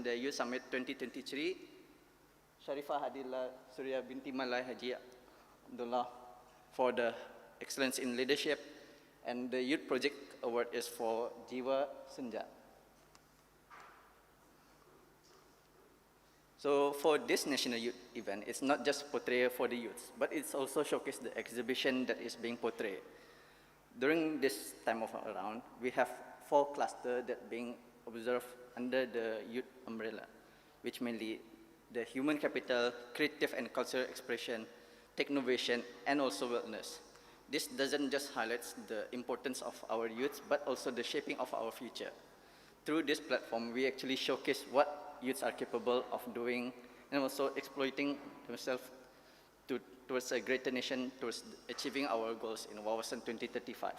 the Youth Summit 2023, Sharifah Hadillah Surya binti Malai Haji Abdullah for the Excellence in Leadership, and the Youth Project Award is for Jiwa Senja. So for this National Youth event, it's not just portray for the youths, but it's also showcase the exhibition that is being portrayed. During this time of around, we have 4 clusters that being observed under the youth umbrella, which mainly the human capital, creative and cultural expression, technovation, and also wellness. This doesn't just highlight the importance of our youths, but also the shaping of our future. Through this platform, we actually showcase what youths are capable of doing and also exploiting themselves towards a greater nation, towards achieving our goals in Wawasan 2035.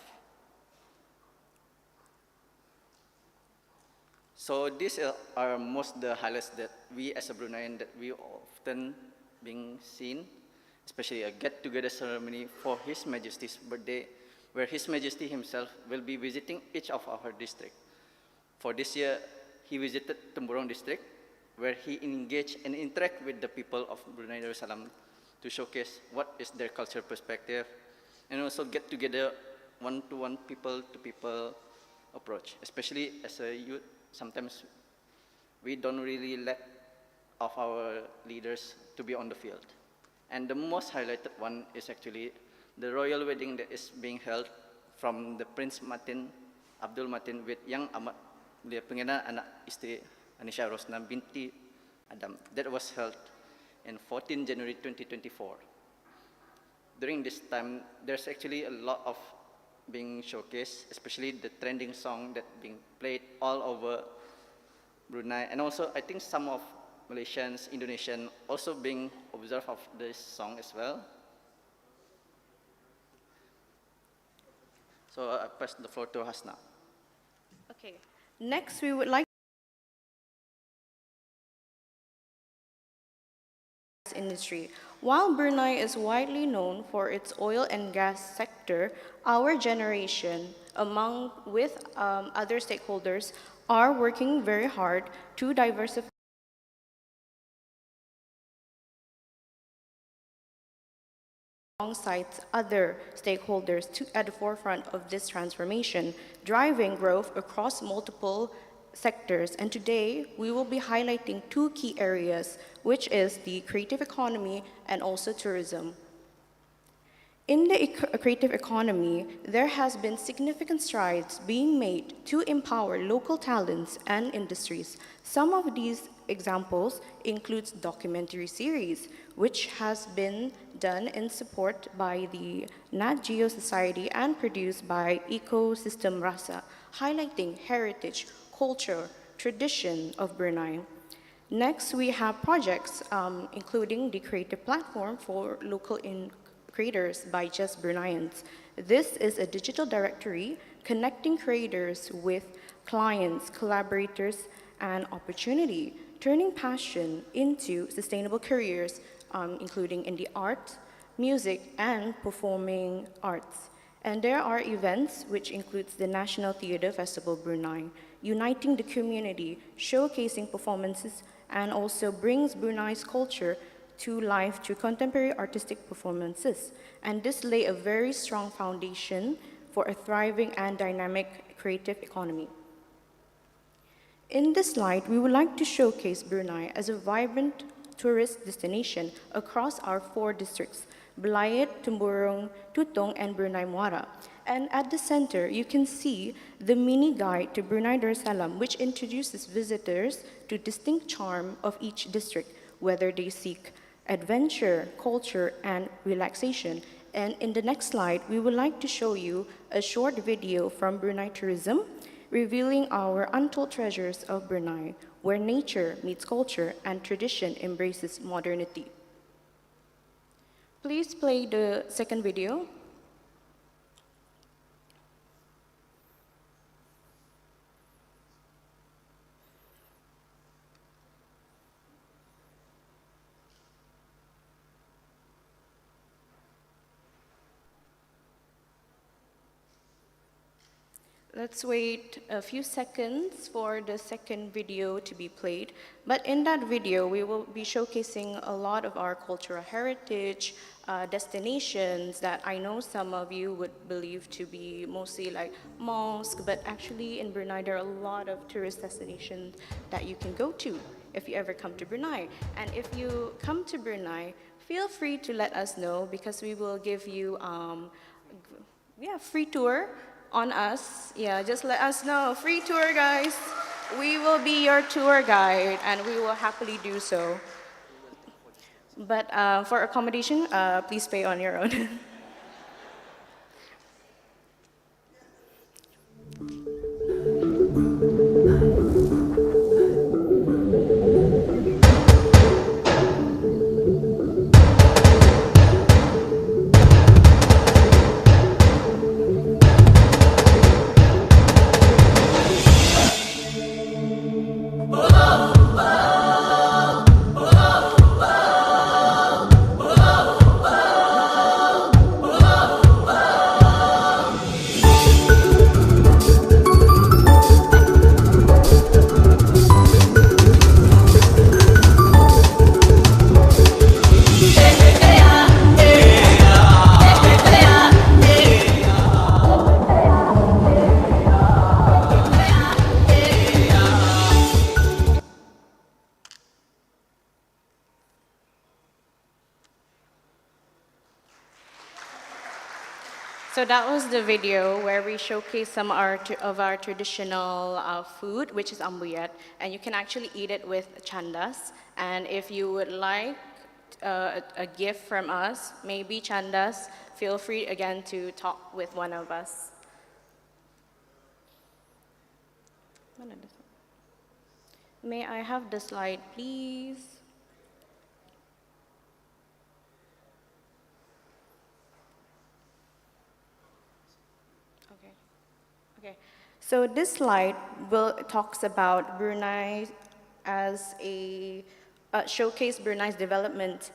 So these are most the highlights that we as a Bruneian that we often being seen, especially a get-together ceremony for His Majesty's birthday, where His Majesty himself will be visiting each of our districts. For this year, he visited Temburong district, where he engaged and interacted with the people of Brunei Darussalam to showcase what is their cultural perspective, and also get together one-to-one, people-to-people approach. Especially as a youth, sometimes we don't really let of our leaders to be on the field. And the most highlighted one is actually the royal wedding that is being held from the Prince Martin, Abdul Martin, with Yang Amat, dia pengenal anak isteri Anisha Rosna binti Adam. That was held in 14 January 2024. During this time, there's actually a lot of being showcased, especially the trending song that being played all over Brunei, and also I think some of Malaysians, Indonesian also being observed of this song as well. So I pass the floor to Hasna. Okay, next we would like industry. While Brunei is widely known for its oil and gas sector, our generation, among with other stakeholders, are working very hard to diversify alongside other stakeholders at the forefront of this transformation, driving growth across multiple sectors. And today, we will be highlighting 2 key areas, which is the creative economy and also tourism. In the creative economy, there has been significant strides being made to empower local talents and industries. Some of these examples includes documentary series, which has been done in support by the Nat Geo Society and produced by Ecosystem Rasa, highlighting heritage, culture, tradition of Brunei. Next, we have projects including the creative platform for local creators by Just Bruneians. This is a digital directory connecting creators with clients, collaborators, and opportunity, turning passion into sustainable careers, including in the art, music, and performing arts. And there are events which includes the National Theatre Festival Brunei, uniting the community, showcasing performances, and also brings Brunei's culture to life through contemporary artistic performances. And this lay a very strong foundation for a thriving and dynamic creative economy. In this slide, we would like to showcase Brunei as a vibrant tourist destination across our 4 districts, Belayet, Temburong, Tutong, and Brunei Muara. And at the center, you can see the mini guide to Brunei Darussalam, which introduces visitors to distinct charm of each district, whether they seek adventure, culture, and relaxation. And in the next slide, we would like to show you a short video from Brunei Tourism, revealing our untold treasures of Brunei, where nature meets culture and tradition embraces modernity. Please play the second video. Let's wait a few seconds for the second video to be played. But in that video, we will be showcasing a lot of our cultural heritage, destinations that I know some of you would believe to be mostly like mosque, but actually in Brunei, there are a lot of tourist destinations that you can go to if you ever come to Brunei. And if you come to Brunei, feel free to let us know because we will give you free tour on us. Yeah, just let us know. Free tour, guys. We will be your tour guide, and we will happily do so. But for accommodation, please pay on your own. So that was the video where we showcase some of our traditional food, which is ambuyat, and you can actually eat it with chandas. And if you would like a gift from us, maybe chandas, feel free again to talk with one of us. May I have the slide, please? Okay. Okay. So this slide talks about Brunei as a showcase Brunei's development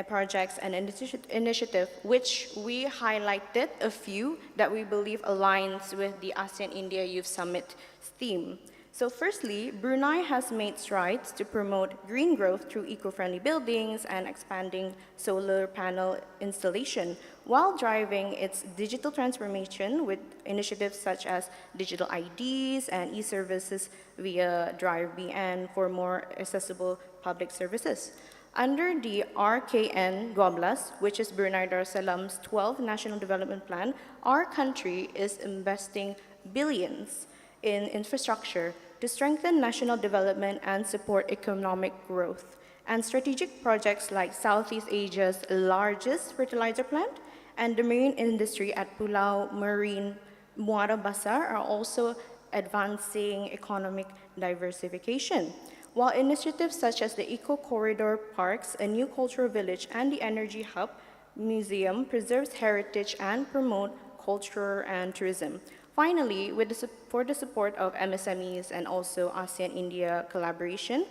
projects and initiative, which we highlighted a few that we believe aligns with the ASEAN India Youth Summit theme. So firstly, Brunei has made strides to promote green growth through eco-friendly buildings and expanding solar panel installation, while driving its digital transformation with initiatives such as digital IDs and e-services via Drive BN for more accessible public services. Under the RKN 12, which is Brunei Darussalam's 12th National Development Plan, our country is investing billions in infrastructure to strengthen national development and support economic growth. And strategic projects like Southeast Asia's largest fertilizer plant and the marine industry at Pulau Marine Muara Basar are also advancing economic diversification. While initiatives such as the Eco Corridor Parks, a new cultural village, and the Energy Hub Museum preserves heritage and promote culture and tourism. Finally, for the support of MSMEs and also ASEAN-India collaboration,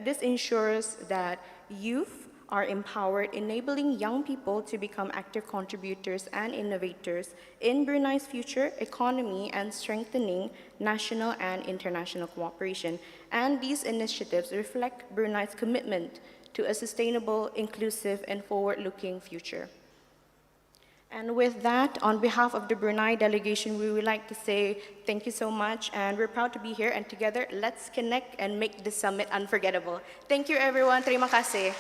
this ensures that youth are empowered, enabling young people to become active contributors and innovators in Brunei's future economy and strengthening national and international cooperation. And these initiatives reflect Brunei's commitment to a sustainable, inclusive, and forward-looking future. And with that, on behalf of the Brunei delegation, we would like to say thank you so much, and we're proud to be here, and together, let's connect and make this summit unforgettable. Thank you, everyone. Terima kasih.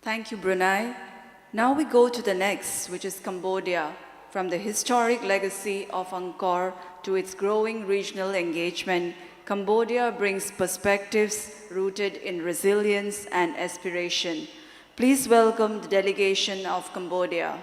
Thank you, Brunei. Now we go to the next, which is Cambodia. From the historic legacy of Angkor to its growing regional engagement, Cambodia brings perspectives rooted in resilience and aspiration. Please welcome the delegation of Cambodia.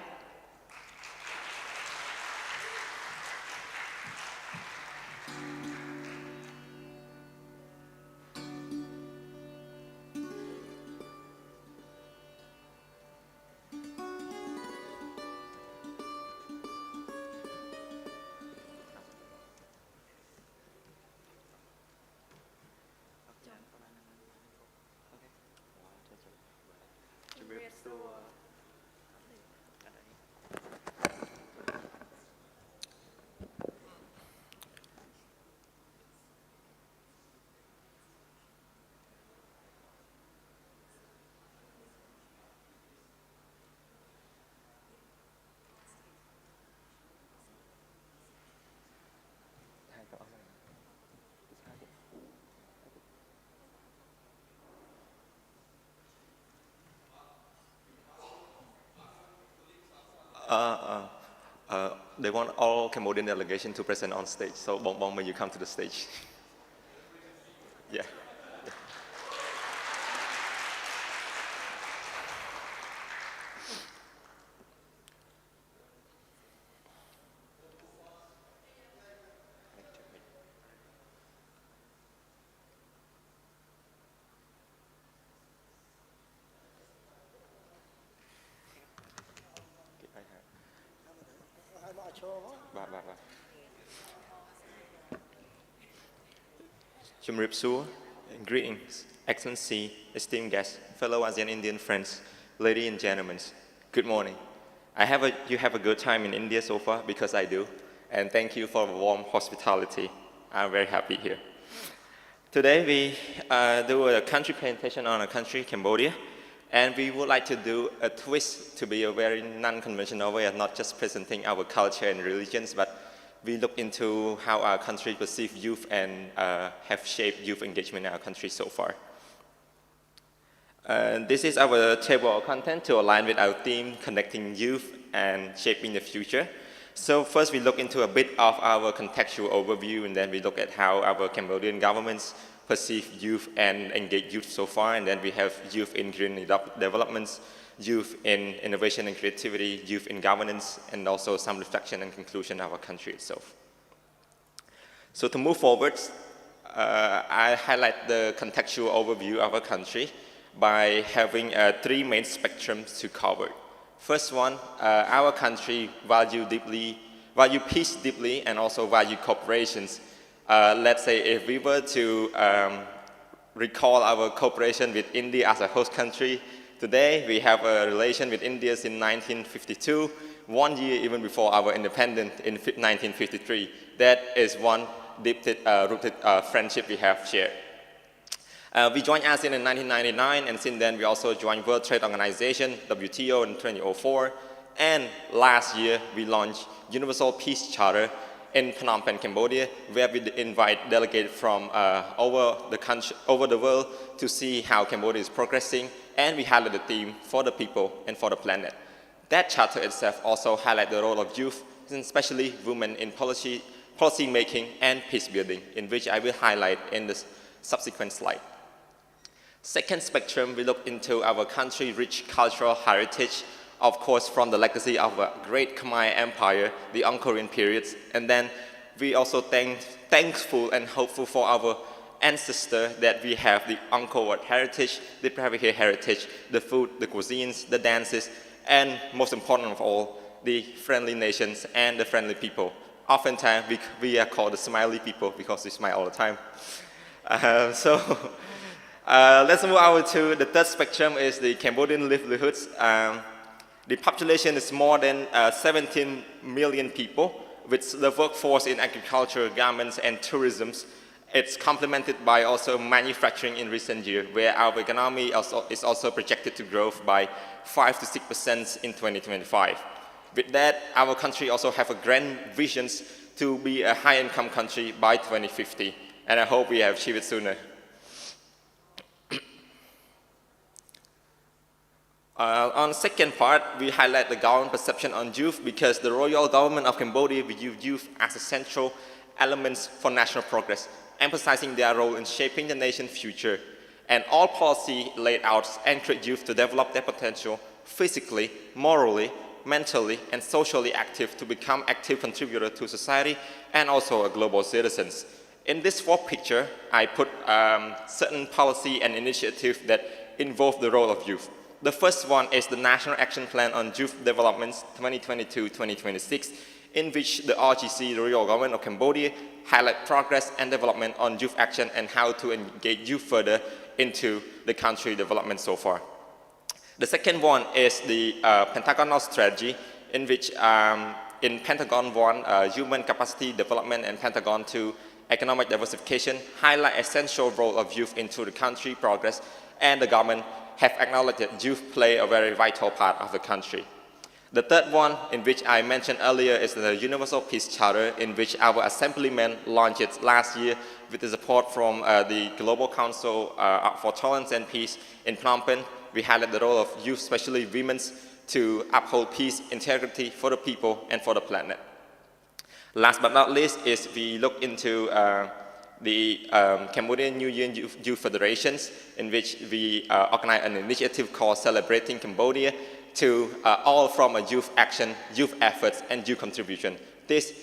They want all Cambodian delegation to present on stage. So Bong Bong, may you come to the stage? Yeah. Chumrip Su, greetings, Excellency, esteemed guests, fellow ASEAN Indian friends, ladies and gentlemen, good morning. You have a good time in India so far, because I do, and thank you for the warm hospitality. I'm very happy here. Today we do a country presentation on a country, Cambodia, and we would like to do a twist to be a very non-conventional way of not just presenting our culture and religions, but we look into how our country perceives youth and have shaped youth engagement in our country so far. This is our table of content to align with our theme, connecting youth and shaping the future. So first we look into a bit of our contextual overview, and then we look at how our Cambodian governments perceive youth and engage youth so far, and then we have youth in green developments, youth in innovation and creativity, youth in governance, and also some reflection and conclusion of our country itself. So to move forward, I highlight the contextual overview of our country by having three main spectrums to cover. First one, our country value peace deeply and also value cooperations. Let's say if we were to recall our cooperation with India as a host country, today we have a relation with India since 1952, 1 year even before our independence in 1953. That is one deep-rooted friendship we have shared. We joined ASEAN in 1999, and since then we also joined World Trade Organization, WTO, in 2004. And last year we launched Universal Peace Charter in Phnom Penh, Cambodia, where we invite delegates from over the world to see how Cambodia is progressing, and we highlight the theme for the people and for the planet. That charter itself also highlights the role of youth, and especially women in policy making and peace building, in which I will highlight in the subsequent slide. Second spectrum, we look into our country's rich cultural heritage, of course from the legacy of a great Khmer Empire, the Angkorian periods, and then we also thankful and hopeful for our ancestors that we have the Angkor Wat heritage, the private heritage, the food, the cuisines, the dances, and most important of all, the friendly nations and the friendly people. Oftentimes we are called the smiley people because we smile all the time. Let's move over to the third spectrum, is the Cambodian livelihoods. The population is more than 17 million people, with the workforce in agriculture, garments, and tourism. It's complemented by also manufacturing in recent years, where our economy is also projected to grow by 5 to 6% in 2025. With that, our country also have a grand vision to be a high-income country by 2050, and I hope we have achieved it sooner. On the second part, we highlight the government perception on youth, because the royal government of Cambodia views youth as essential elements for national progress, emphasizing their role in shaping the nation's future. And all policy laid out encourage youth to develop their potential physically, morally, mentally, and socially active to become active contributors to society and also a global citizens. In this fourth picture, I put certain policy and initiatives that involve the role of youth. The first one is the National Action Plan on Youth Development 2022-2026, in which the RGC, the Royal Government of Cambodia, highlight progress and development on youth action and how to engage youth further into the country development so far. The second one is the Pentagonal Strategy, in which in Pentagon 1, Human Capacity Development, and Pentagon 2, Economic Diversification, highlight essential role of youth into the country progress, and the government have acknowledged that youth play a very vital part of the country. The third one, in which I mentioned earlier, is the Universal Peace Charter, in which our assemblymen launched it last year with the support from the Global Council for Tolerance and Peace in Phnom Penh. We highlight the role of youth, especially women, to uphold peace, integrity for the people and for the planet. Last but not least is we look into the Cambodian New Year Youth Federations, in which we organize an initiative called Celebrating Cambodia to all from a youth action, youth efforts, and youth contribution. This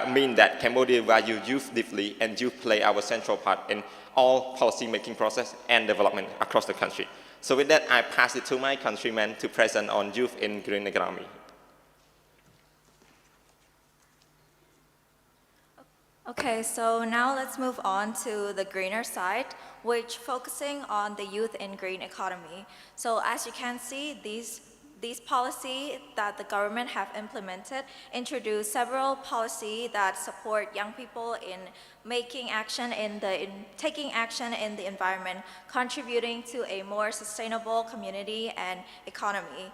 means that Cambodia value youth deeply, and youth play our central part in all policy-making process and development across the country. So with that, I pass it to my countrymen to present on youth in green economy. Okay, so now let's move on to the greener side, which focusing on the youth in green economy. So as you can see, these policies that the government have implemented introduce several policies that support young people in taking action in the environment, contributing to a more sustainable community and economy.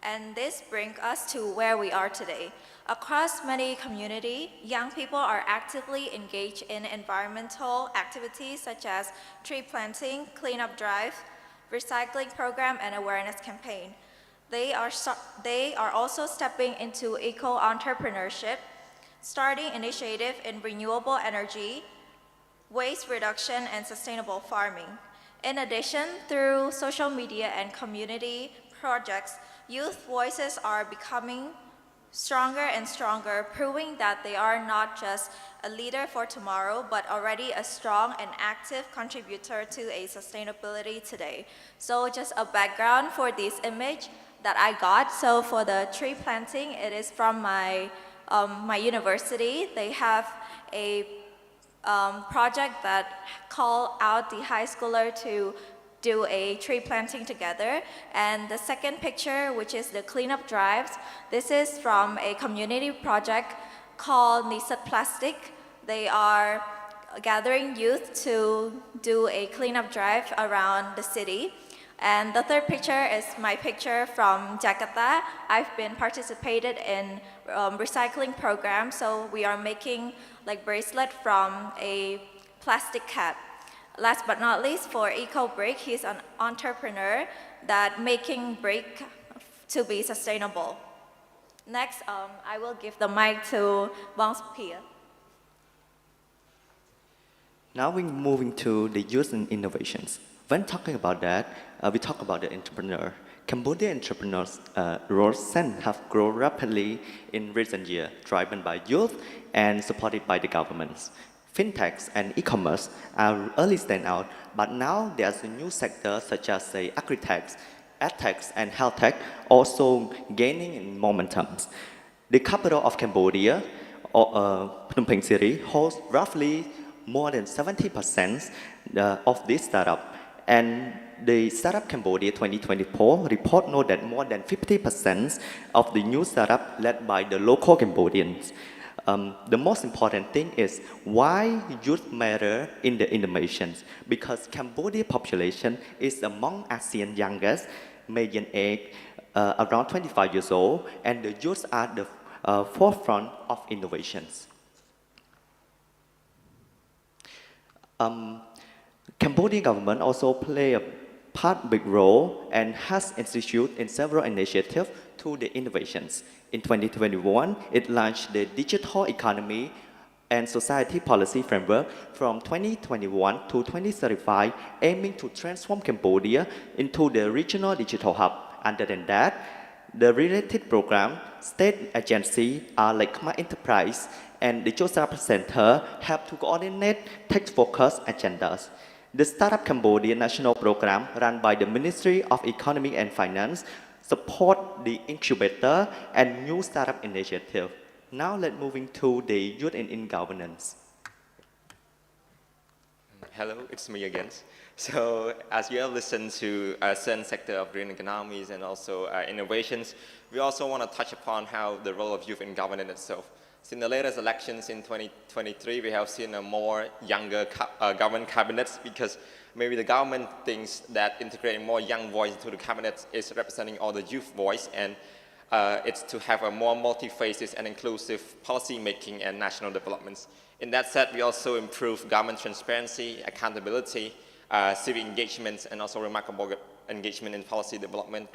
And this brings us to where we are today. Across many communities, young people are actively engaged in environmental activities such as tree planting, cleanup drive, recycling program, and awareness campaign. They are also stepping into eco-entrepreneurship, starting initiative in renewable energy, waste reduction, and sustainable farming. In addition, through social media and community projects, youth voices are becoming stronger and stronger, proving that they are not just a leader for tomorrow, but already a strong and active contributor to a sustainability today. So just a background for this image that I got. So for the tree planting, it is from my university. They have a project that call out the high schooler to do a tree planting together. And the second picture, which is the cleanup drives, this is from a community project called Nisat Plastic. They are gathering youth to do a cleanup drive around the city. And the third picture is my picture from Jakarta. I've been participated in recycling program, so we are making like bracelet from a plastic cap. Last but not least, for Eco Brick, he's an entrepreneur that making brick to be sustainable. Next, I will give the mic to Bong Pia. Now we're moving to the youth and innovations. When talking about that, we talk about the entrepreneur. Cambodian entrepreneurs' roles have grown rapidly in recent years, driven by youth and supported by the governments. Fintechs and e-commerce are early standout, but now there's a new sector such as the agri-techs, edtechs, and health tech also gaining in momentum. The capital of Cambodia, Phnom Penh City, holds roughly more than 70% of this startup. And the Startup Cambodia 2024 report noted that more than 50% of the new startup led by the local Cambodians. The most important thing is why youth matter in the innovations, because Cambodia population is among Asean youngest, median age around 25 years old, and the youth are the forefront of innovations. Cambodian government also play a big role and has instituted in several initiatives to the innovations. In 2021, it launched the Digital Economy and Society Policy Framework from 2021 to 2035, aiming to transform Cambodia into the regional digital hub. Other than that, the related program, state agencies are like my enterprise and the Joseph Center help to coordinate tech-focused agendas. The Startup Cambodia National Program run by the Ministry of Economy and Finance support the incubator and new startup initiative. Now let's moving to the youth and in governance. Hello, it's me again. So as you have listened to a certain sector of green economies and also innovations, we also want to touch upon how the role of youth in governance itself. Since the latest elections in 2023, we have seen a more younger government cabinets because maybe the government thinks that integrating more young voice into the cabinet is representing all the youth voice, and it's to have a more multi-faces and inclusive policy making and national developments. In that set, we also improve government transparency, accountability, civic engagement, and also remarkable engagement in policy development,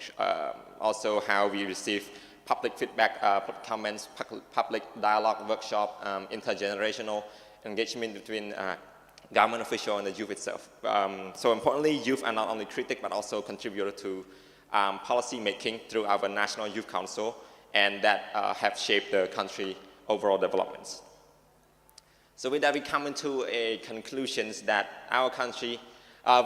also how we receive public feedback, public comments, public dialogue workshop, intergenerational engagement between government official and the youth itself. So importantly, youth are not only critic but also contributor to policy making through our National Youth Council, and that have shaped the country overall developments. So with that, we come into a conclusions that our country,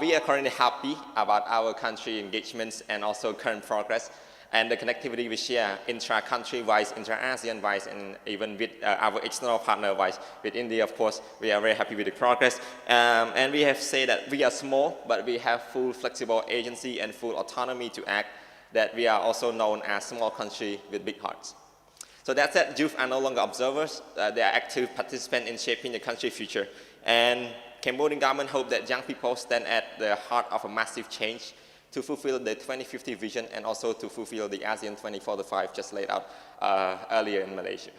we are currently happy about our country engagements and also current progress and the connectivity we share intra-country-wise, intra-ASEAN-wise, and even with our external partner-wise. With India, of course, we are very happy with the progress. And we have said that we are small, but we have full flexible agency and full autonomy to act, that we are also known as small country with big hearts. So that said, youth are no longer observers, they are active participants in shaping the country's future. And Cambodian government hope that young people stand at the heart of a massive change to fulfill the 2050 vision and also to fulfill the ASEAN 2045 just laid out earlier in Malaysia.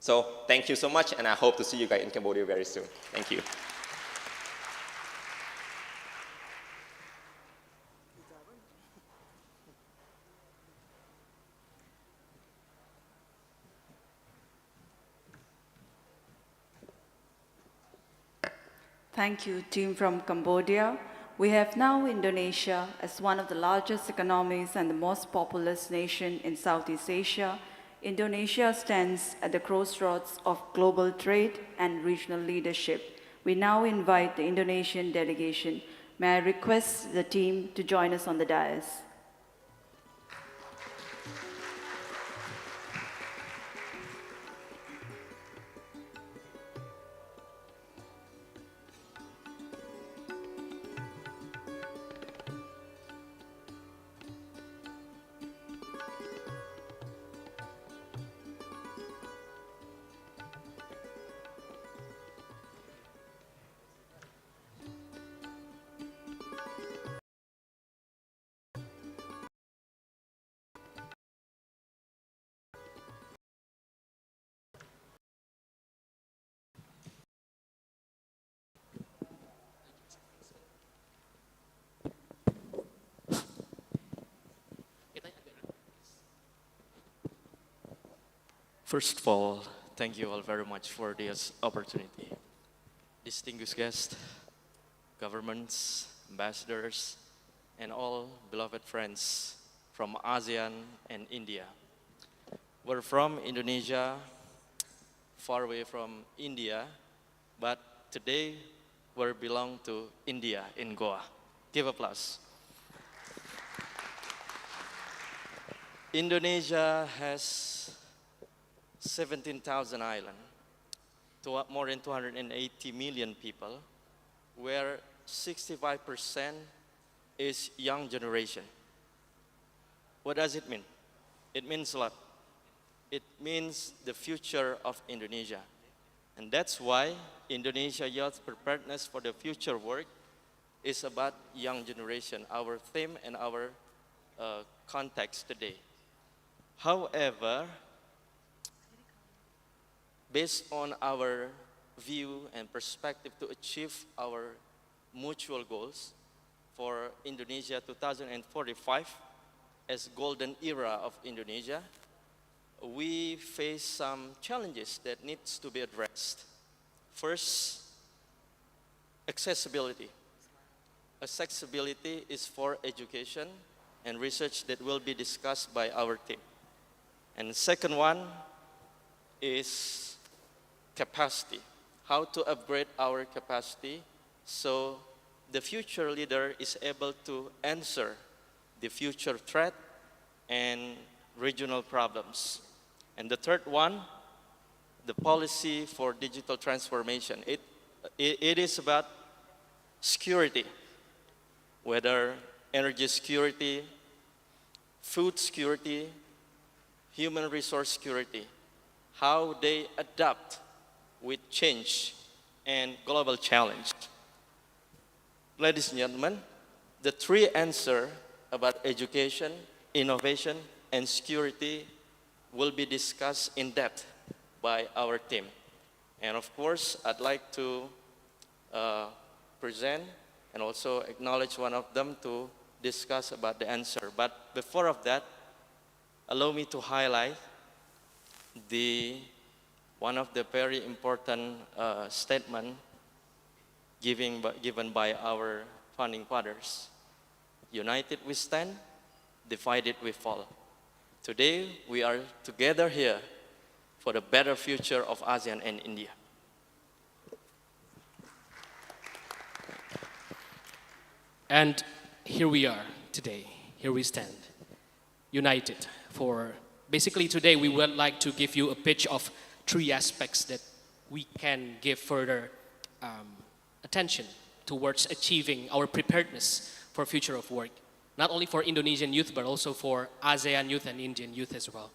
So thank you so much, and I hope to see you guys in Cambodia very soon. Thank you. Thank you, team from Cambodia. We have now Indonesia as one of the largest economies and the most populous nation in Southeast Asia. Indonesia stands at the crossroads of global trade and regional leadership. We now invite the Indonesian delegation. May I request the team to join us on the dais? First of all, thank you all very much for this opportunity. Distinguished guests, governments, ambassadors, and all beloved friends from ASEAN and India. We're from Indonesia, far away from India, but today we belong to India in Goa. Give applause. Indonesia has 17,000 islands, more than 280 million people, where 65% is young generation. What does it mean? It means a lot. It means the future of Indonesia. And that's why Indonesia Youth Preparedness for the Future work is about young generation, our theme and our context today. However, based on our view and perspective to achieve our mutual goals for Indonesia 2045 as golden era of Indonesia, we face some challenges that needs to be addressed. First, accessibility. Accessibility is for education and research that will be discussed by our team. And the second one is capacity, how to upgrade our capacity so the future leader is able to answer the future threat and regional problems. And the third one, the policy for digital transformation. It is about security, whether energy security, food security, human resource security, how they adapt with change and global challenge. Ladies and gentlemen, the three answers about education, innovation, and security will be discussed in depth by our team. And of course, I'd like to present and also acknowledge one of them to discuss about the answer. But before of that, allow me to highlight one of the very important statement given by our founding fathers. United we stand, divided we fall. Today, we are together here for the better future of ASEAN and India. And here we are today, here we stand, united for, basically today we would like to give you a pitch of 3 aspects that we can give further attention towards achieving our preparedness for future of work, not only for Indonesian youth, but also for ASEAN youth and Indian youth as well.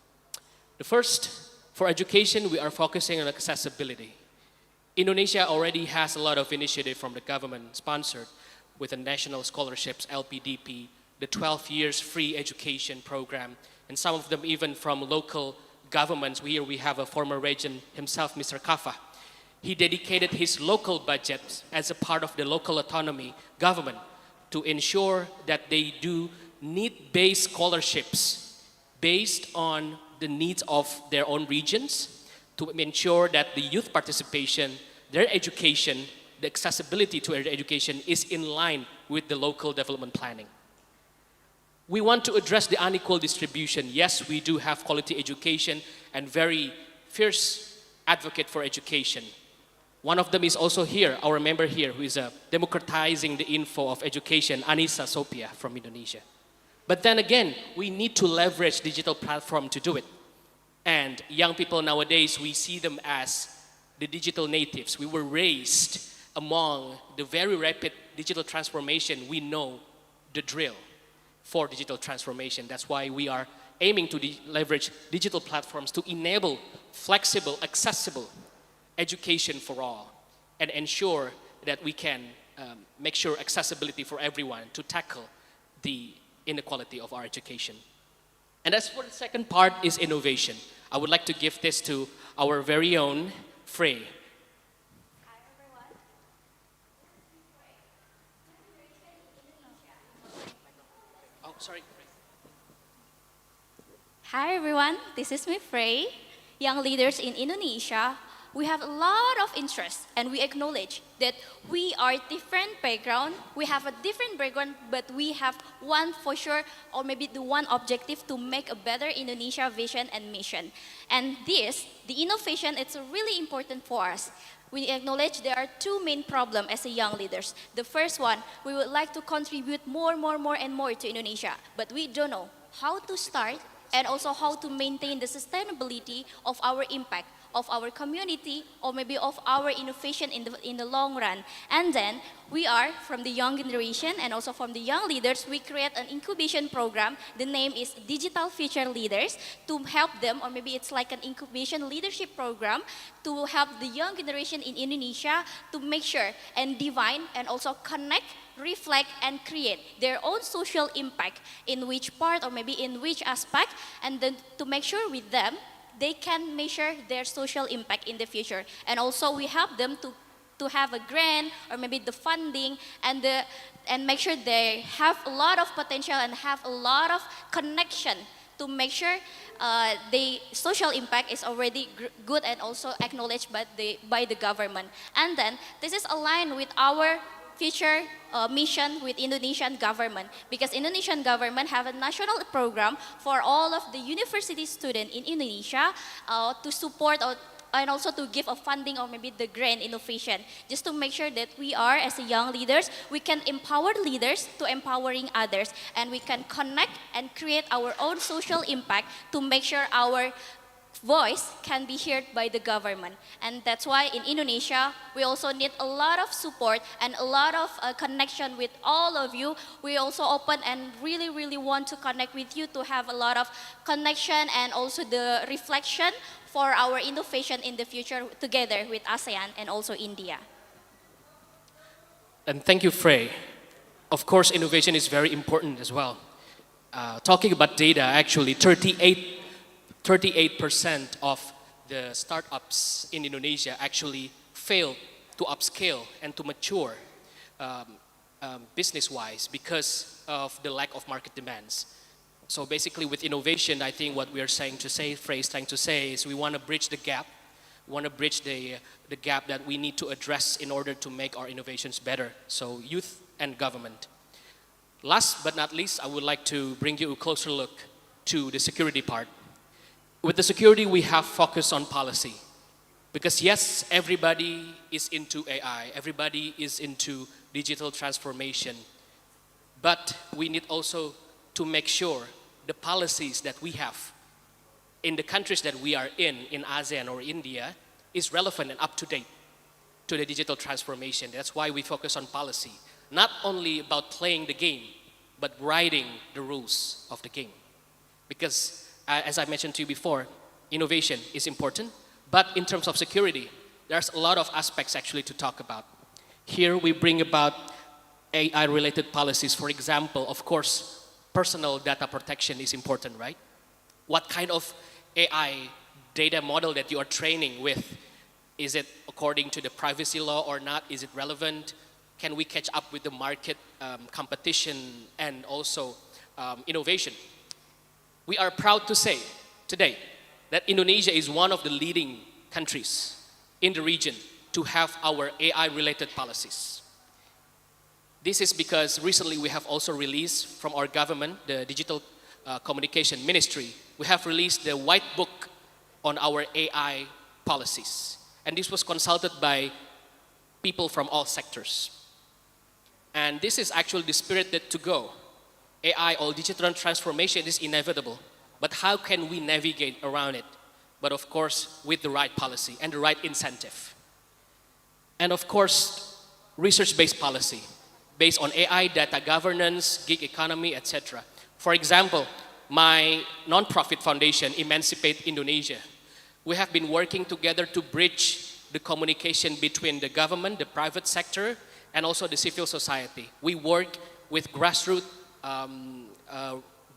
The first, for education, we are focusing on accessibility. Indonesia already has a lot of initiative from the government sponsored with the National Scholarships, LPDP, the 12 years free education program, and some of them even from local governments. Here we have a former regent himself, Mr. Kafa. He dedicated his local budget as a part of the local autonomy government to ensure that they do need-based scholarships based on the needs of their own regions, to ensure that the youth participation, their education, the accessibility to their education is in line with the local development planning. We want to address the unequal distribution. Yes, we do have quality education and very fierce advocate for education. One of them is also here, our member here, who is democratizing the info of education, Anissa Sophia from Indonesia. But then again, we need to leverage digital platform to do it. And young people nowadays, we see them as the digital natives. We were raised among the very rapid digital transformation. We know the drill for digital transformation. That's why we are aiming to leverage digital platforms to enable flexible, accessible education for all and ensure that we can make sure accessibility for everyone to tackle the inequality of our education. And as for the second part is innovation. I would like to give this to our very own Frey. Oh, sorry. Hi everyone, this is me Frey. Young leaders in Indonesia, we have a lot of interest and we acknowledge that we are different background, we have a different background, but we have one for sure, or maybe the one objective to make a better Indonesia vision and mission. And this, the innovation, it's really important for us. We acknowledge there are 2 main problems as a young leaders. The first one, we would like to contribute more and more to Indonesia, but we don't know how to start and also how to maintain the sustainability of our impact, of our community, or maybe of our innovation in the long run. And then we are, from the young generation and also from the young leaders, we create an incubation program. The name is Digital Future Leaders, to help them, or maybe it's like an incubation leadership program to help the young generation in Indonesia to make sure and divine and also connect, reflect, and create their own social impact in which part or maybe in which aspect, and then to make sure with them they can measure their social impact in the future. And also we help them to have a grant or maybe the funding and make sure they have a lot of potential and have a lot of connection to make sure the social impact is already good and also acknowledged by the government. And then this is aligned with our future mission with Indonesian government, because Indonesian government have a national program for all of the university students in Indonesia to support and also to give a funding or maybe the grant innovation, just to make sure that we are, as a young leaders, we can empower leaders to empowering others, and we can connect and create our own social impact to make sure our voice can be heard by the government. And that's why in Indonesia, we also need a lot of support and a lot of connection with all of you. We also open and really want to connect with you to have a lot of connection and also the reflection for our innovation in the future together with ASEAN and also India. And thank you, Frey. Of course, innovation is very important as well. Talking about data, actually, 38% of the startups in Indonesia actually failed to upscale and to mature. business-wise because of the lack of market demands. So basically with innovation, I think what we are trying to say is we want to bridge the gap. We want to bridge the gap that we need to address in order to make our innovations better. So youth and government. Last but not least, I would like to bring you a closer look to the security part. With the security, we have focused on policy. Because yes, everybody is into AI, everybody is into digital transformation. But we need also to make sure the policies that we have in the countries that we are in ASEAN or India, is relevant and up to date to the digital transformation. That's why we focus on policy. Not only about playing the game, but writing the rules of the game. Because as I mentioned to you before, innovation is important, but in terms of security, there's a lot of aspects actually to talk about. Here we bring about AI-related policies. For example, of course, personal data protection is important, right? What kind of AI data model that you are training with? Is it according to the privacy law or not? Is it relevant? Can we catch up with the market competition and also innovation? We are proud to say today that Indonesia is one of the leading countries in the region to have our AI-related policies. This is because recently we have also released from our government, the Digital Communication Ministry, we have released the white book on our AI policies. And this was consulted by people from all sectors. And this is actually the spirit that to go. AI or digital transformation is inevitable, but how can we navigate around it? But of course, with the right policy and the right incentive. And of course, research-based policy, based on AI, data governance, gig economy, etc. For example, my nonprofit foundation, Emancipate Indonesia, we have been working together to bridge the communication between the government, the private sector, and also the civil society. We work with grassroots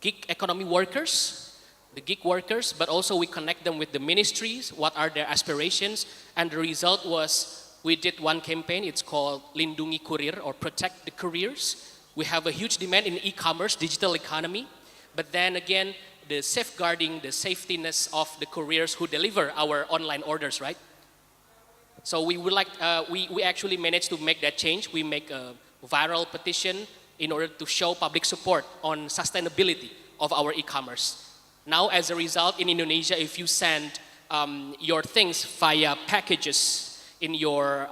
gig economy workers, the gig workers, but also we connect them with the ministries, what are their aspirations, and the result was we did one campaign, it's called Lindungi Kurir, or Protect the Careers. We have a huge demand in e-commerce, digital economy, but then again, the safeguarding, the safetiness of the couriers who deliver our online orders, right? So we would like, we actually managed to make that change. We make a viral petition in order to show public support on sustainability of our e-commerce. Now, as a result, in Indonesia, if you send your things via packages in your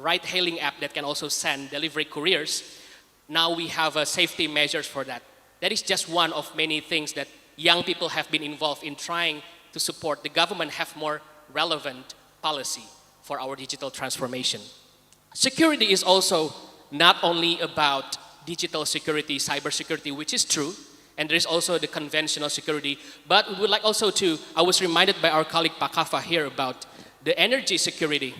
ride-hailing app that can also send delivery couriers, now we have safety measures for that. That is just one of many things that young people have been involved in trying to support the government have more relevant policy for our digital transformation. Security is also not only about digital security, cyber security, which is true, and there is also the conventional security, but we would like also to, I was reminded by our colleague Pakafa here about the energy security.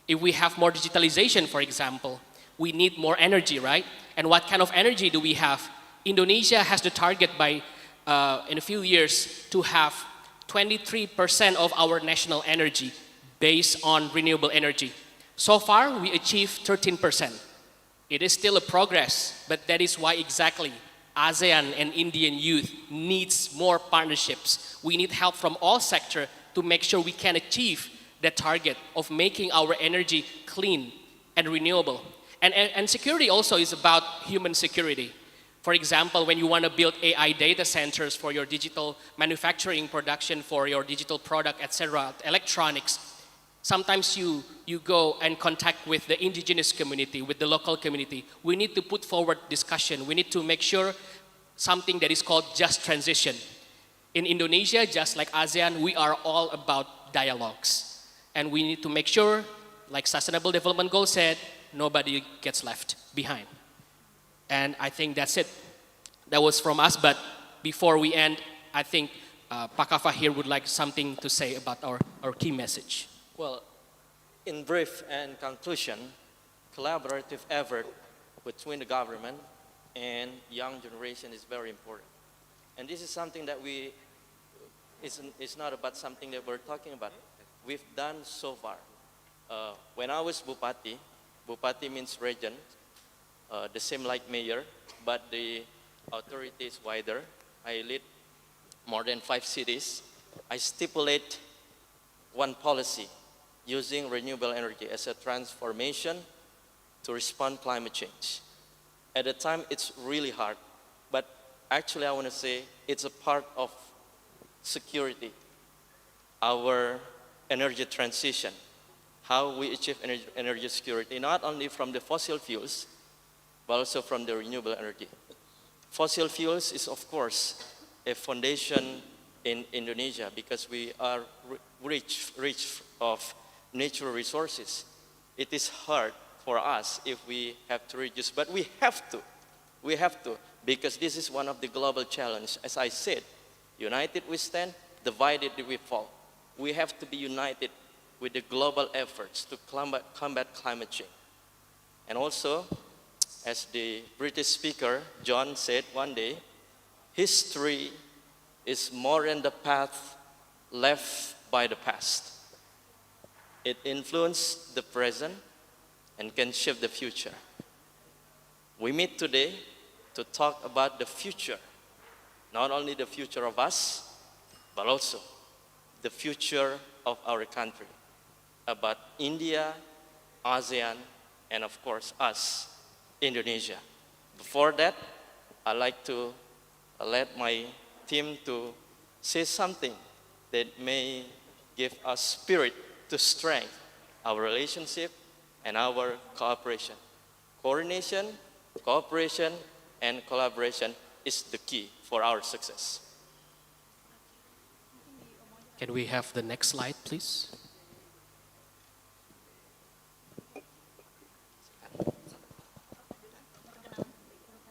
If we have more digitalization, for example, we need more energy, right? And what kind of energy do we have? Indonesia has the target by, in a few years, to have 23% of our national energy based on renewable energy. So far, we achieved 13%. It is still a progress, but that is why exactly ASEAN and Indian youth needs more partnerships. We need help from all sectors to make sure we can achieve the target of making our energy clean and renewable. And security also is about human security. For example, when you want to build AI data centers for your digital manufacturing production, for your digital product, etc., electronics, sometimes you go and contact with the indigenous community, with the local community. We need to put forward discussion. We need to make sure something that is called just transition. In Indonesia, just like ASEAN, we are all about dialogues. And we need to make sure, like Sustainable Development Goal said, nobody gets left behind. And I think that's it. That was from us, but before we end, I think Pakafa here would like something to say about our key message. Well, in brief and conclusion, collaborative effort between the government and young generation is very important. And this is something that it's not about something that we're talking about. We've done so far. When I was Bupati, Bupati means regent. the same like mayor, but the authority is wider. I lead more than 5 cities. I stipulate one policy using renewable energy as a transformation to respond climate change. At the time, it's really hard, but actually I want to say it's a part of security, our energy transition, how we achieve energy security, not only from the fossil fuels, but also from the renewable energy. Fossil fuels is, of course, a foundation in Indonesia because we are rich of natural resources. It is hard for us if we have to reduce, but we have to, because this is one of the global challenges. As I said, united we stand, divided we fall. We have to be united with the global efforts to combat climate change. And also, as the British speaker, John, said one day, history is more than the path left by the past. It influences the present and can shape the future. We meet today to talk about the future, not only the future of us, but also the future of our country, about India, ASEAN, and of course us, Indonesia. Before that, I'd like to let my team to say something that may give us spirit to strengthen our relationship and our cooperation. Coordination, cooperation, and collaboration is the key for our success. Can we have the next slide, please?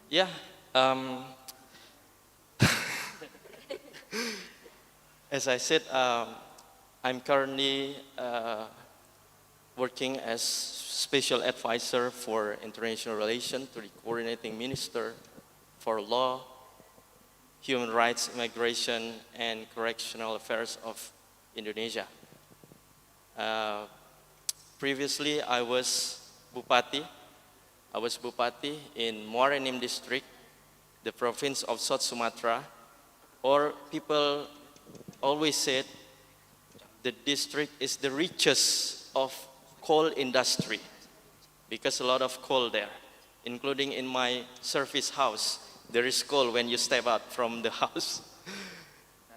Yeah. As I said, I'm currently working as special advisor for international relations to the coordinating minister for law, human rights, immigration, and correctional affairs of Indonesia. Previously, I was Bupati. I was Bupati in Muara Enim district, the province of South Sumatra, or people always said the district is the richest of coal industry because a lot of coal there, including in my service house. There is coal when you step out from the house.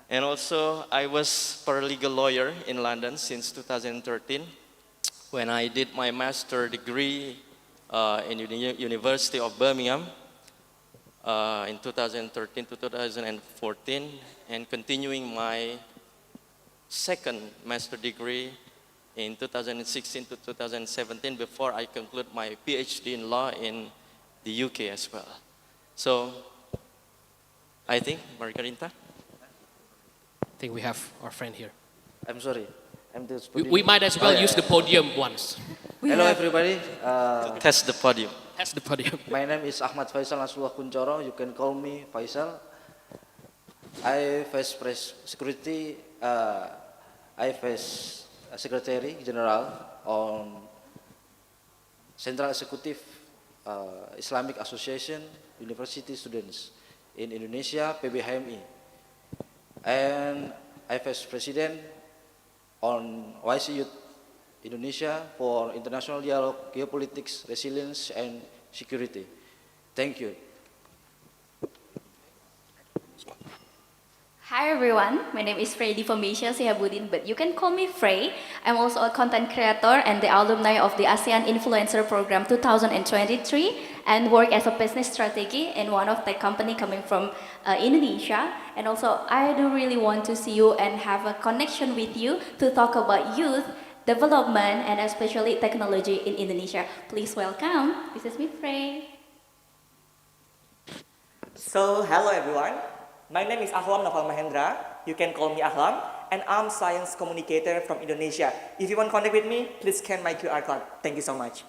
And also, I was paralegal lawyer in London since 2013 when I did my master degree in University of Birmingham in 2013 to 2014, and continuing my second master degree in 2016 to 2017 before I conclude my PhD in law in the UK as well. So, I think, Margarita? I think we have our friend here. I'm sorry. We might as well use the podium once. Hello everybody. Test the podium. That's the podium. My name is Ahmad Faisal Nasrullah Kuncoro. You can call me Faisal. I Vice Press Security. I Vice Secretary General on Central Executive Islamic Association University Students in Indonesia, PBHMI. And I Vice President on YC Youth Indonesia for International Dialogue, Geopolitics, Resilience, and Security. Thank you. Hi everyone, my name is Frey Difomisha Sihabudin, but you can call me Frey. I'm also a content creator and the alumni of the ASEAN Influencer Program 2023 and work as a business strategy in one of the company coming from Indonesia. And also I do really want to see you and have a connection with you to talk about youth, development, and especially technology in Indonesia. Please welcome, this is me Frey. So, hello everyone. My name is Ahlam Noval Mahendra. You can call me Ahlam, and I'm science communicator from Indonesia. If you want to contact with me, please scan my QR code. Thank you so much.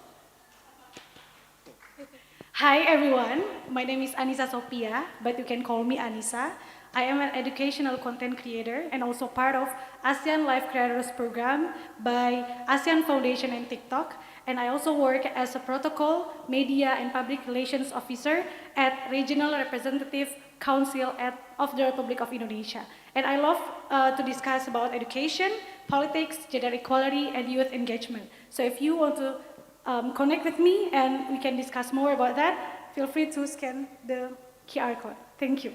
Hi everyone, my name is Anissa Sophia, but you can call me Anissa. I am an educational content creator and also part of ASEAN Life Creators Program by ASEAN Foundation and TikTok. And I also work as a protocol, media, and public relations officer at Regional Representative Council of the Republic of Indonesia. And I love to discuss about education, politics, gender equality, and youth engagement. So if you want to connect with me and we can discuss more about that, feel free to scan the QR code. Thank you.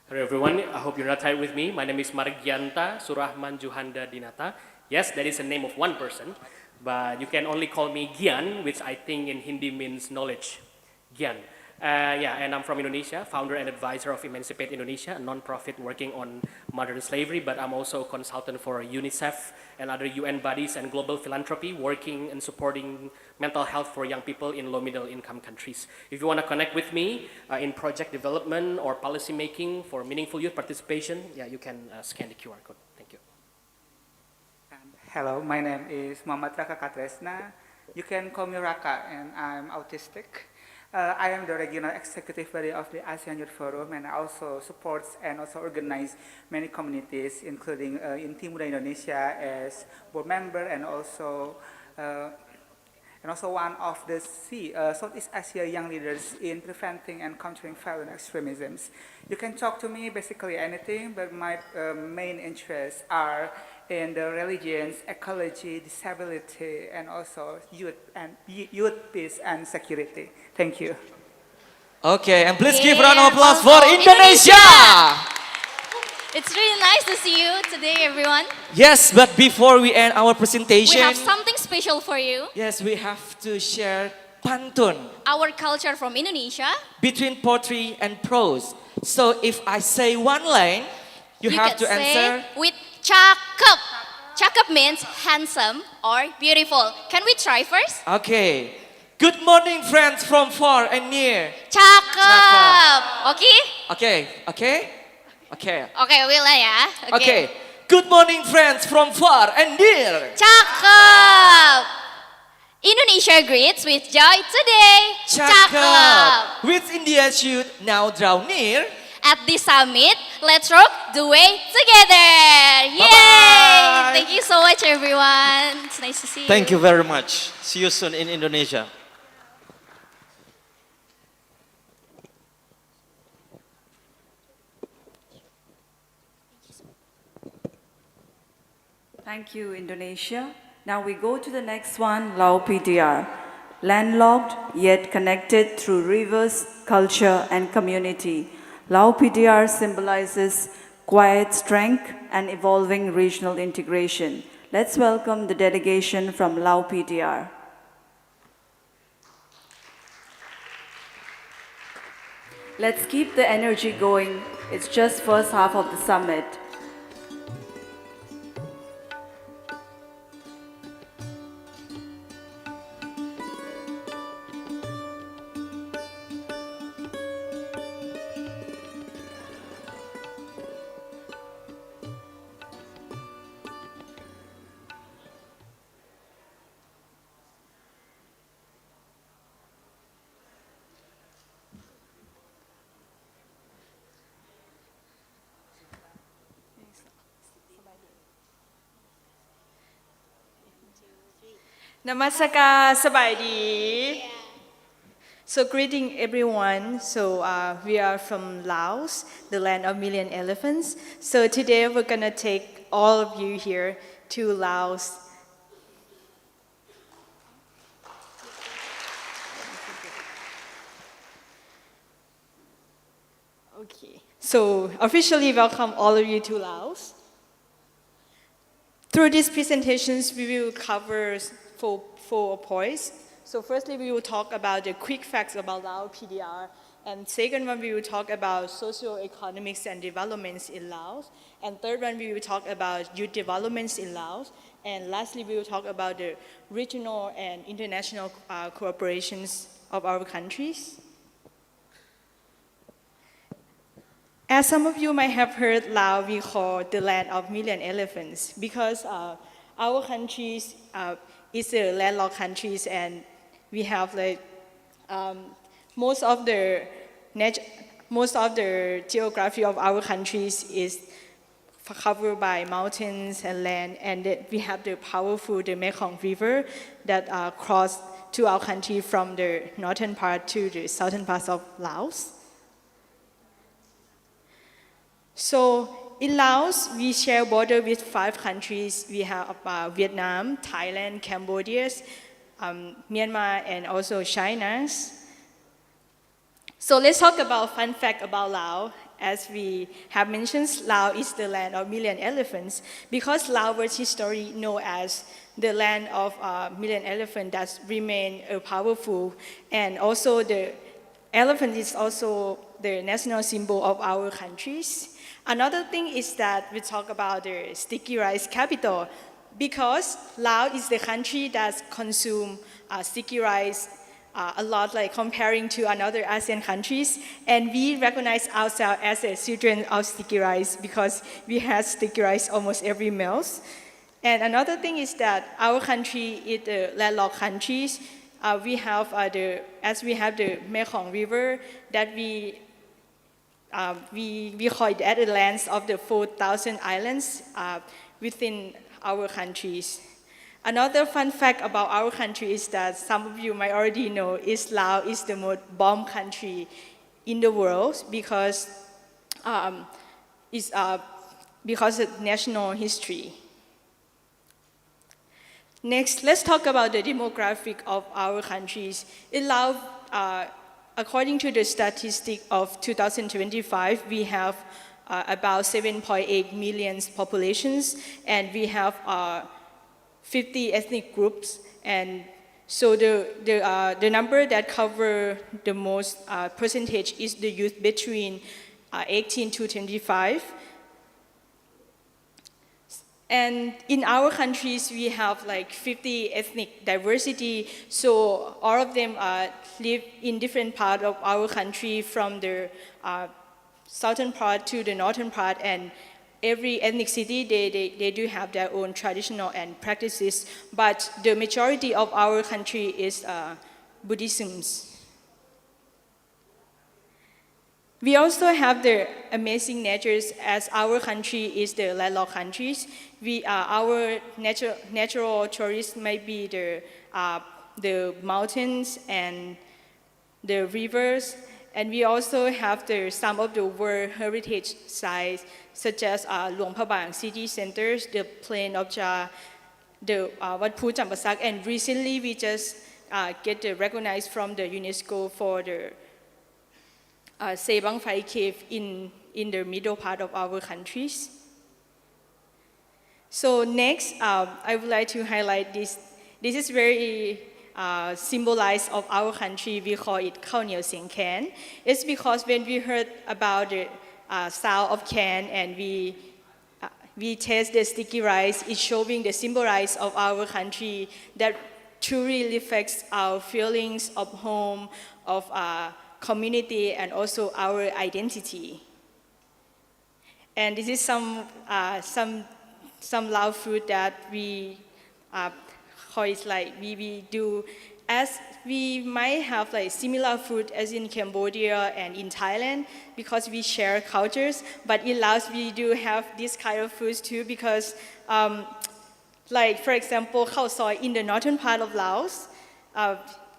Hello everyone, I hope you're not tired with me. My name is Margianta Surahman Juhanda Dinata. Yes, that is the name of one person, but you can only call me Gian, which I think in Hindi means knowledge. Gian. And I'm from Indonesia, founder and advisor of Emancipate Indonesia, a non-profit working on modern slavery, but I'm also a consultant for UNICEF and other UN bodies and global philanthropy, working and supporting mental health for young people in low-middle income countries. If you want to connect with me in project development or policy making for meaningful youth participation, you can scan the QR code. Thank you. Hello, my name is Muhammad Raka Katresna. You can call me Raka, and I'm autistic. I am the regional executive body of the ASEAN Youth Forum, and I also support and also organize many communities, including in Timur Indonesia as board member and also one of the Southeast Asia young leaders in preventing and countering violent extremisms. You can talk to me basically anything, but my main interests are in the religions, ecology, disability, and also youth peace and security. Thank you. Okay, and please give a round of applause for Indonesia! It's really nice to see you today, everyone. Yes, but before we end our presentation, We have something special for you. yes, we have to share pantun Our culture from Indonesia. between poetry and prose. So if I say one line, you have can to answer. say with cakep. Cakep means handsome or beautiful. Can we try first? Okay. Good morning, friends from far and near. Cakep. Okay? Okay, okay, okay. Okay, we'll ya. Okay. Good morning, friends from far and near. Cakep. Indonesia greets with joy today. Cakep. With India's youth now draw near. At this summit, let's rock the way together. Yay! Bye-bye. Thank you so much, everyone. It's nice to see you. Thank you very much. See you soon in Indonesia. Thank you, Indonesia. Now we go to the next one, Lau PDR. Landlocked yet connected through rivers, culture, and community. Lau PDR symbolizes quiet strength and evolving regional integration. Let's welcome the delegation from Lau PDR. Let's keep the energy going. It's just first half of the summit. Namasaka Sabaidi. So greeting everyone. So we are from Laos, the land of million elephants. So today we're gonna take all of you here to Laos. Okay. So officially welcome all of you to Laos. Through these presentations, we will cover four points. So firstly, we will talk about the quick facts about Laos PDR. And second one, we will talk about socio-economics and developments in Laos. And third one, we will talk about youth developments in Laos. And lastly, we will talk about the regional and international cooperations of our countries. As some of you might have heard, Laos we call the land of million elephants because our countries is a landlocked countries and we have like most of the most of the geography of our countries is covered by mountains and land, and that we have the powerful the Mekong River that cross to our country from the northern part to the southern parts of Laos. So in Laos, we share border with 5 countries. We have Vietnam, Thailand, Cambodia, Myanmar, and also China. So let's talk about fun fact about Laos. As we have mentioned, Laos is the land of million elephants because Laos was historically known as the land of million elephants that remain powerful, and also the elephant is also the national symbol of our countries. Another thing is that we talk about the sticky rice capital because Laos is the country that consumes sticky rice a lot, like comparing to another ASEAN countries, and we recognize ourselves as a children of sticky rice because we have sticky rice almost every meal. And another thing is that our country is the landlocked countries. We have the Mekong River that we call it the lands of the 4,000 islands within our countries. Another fun fact about our country is that some of you might already know is Laos is the most bombed country in the world because of national history. Next, let's talk about the demographic of our countries. In Laos, according to the statistic of 2025, we have about 7.8 million populations, and we have 50 ethnic groups, and so the number that cover the most percentage is the youth between 18 to 25. And in our countries, we have like 50 ethnic diversity, so all of them live in different parts of our country, from the southern part to the northern part, and every ethnicity, they do have their own traditional and practices, but the majority of our country is Buddhism. We also have the amazing natures, as our country is the landlocked countries. Our natural tourists might be the mountains and the rivers, and we also have some of the World Heritage sites, such as Luang Prabang City Centers, the Plain of Cha, the Wat Phú Champasak, and recently we just get recognized from the UNESCO for the Sebang Phai Cave in the middle part of our countries. So next, I would like to highlight this. This is very symbolized of our country. We call it Khao Niao Sieng Can. It's because when we heard about the sound of can and we taste the sticky rice, it's showing the symbol rice of our country that truly reflects our feelings of home, of community, and also our identity. And this is some Lao food that we call it like we do, as we might have like similar food as in Cambodia and in Thailand because we share cultures, but in Laos we do have this kind of foods too because like for example, khao soi in the northern part of Laos,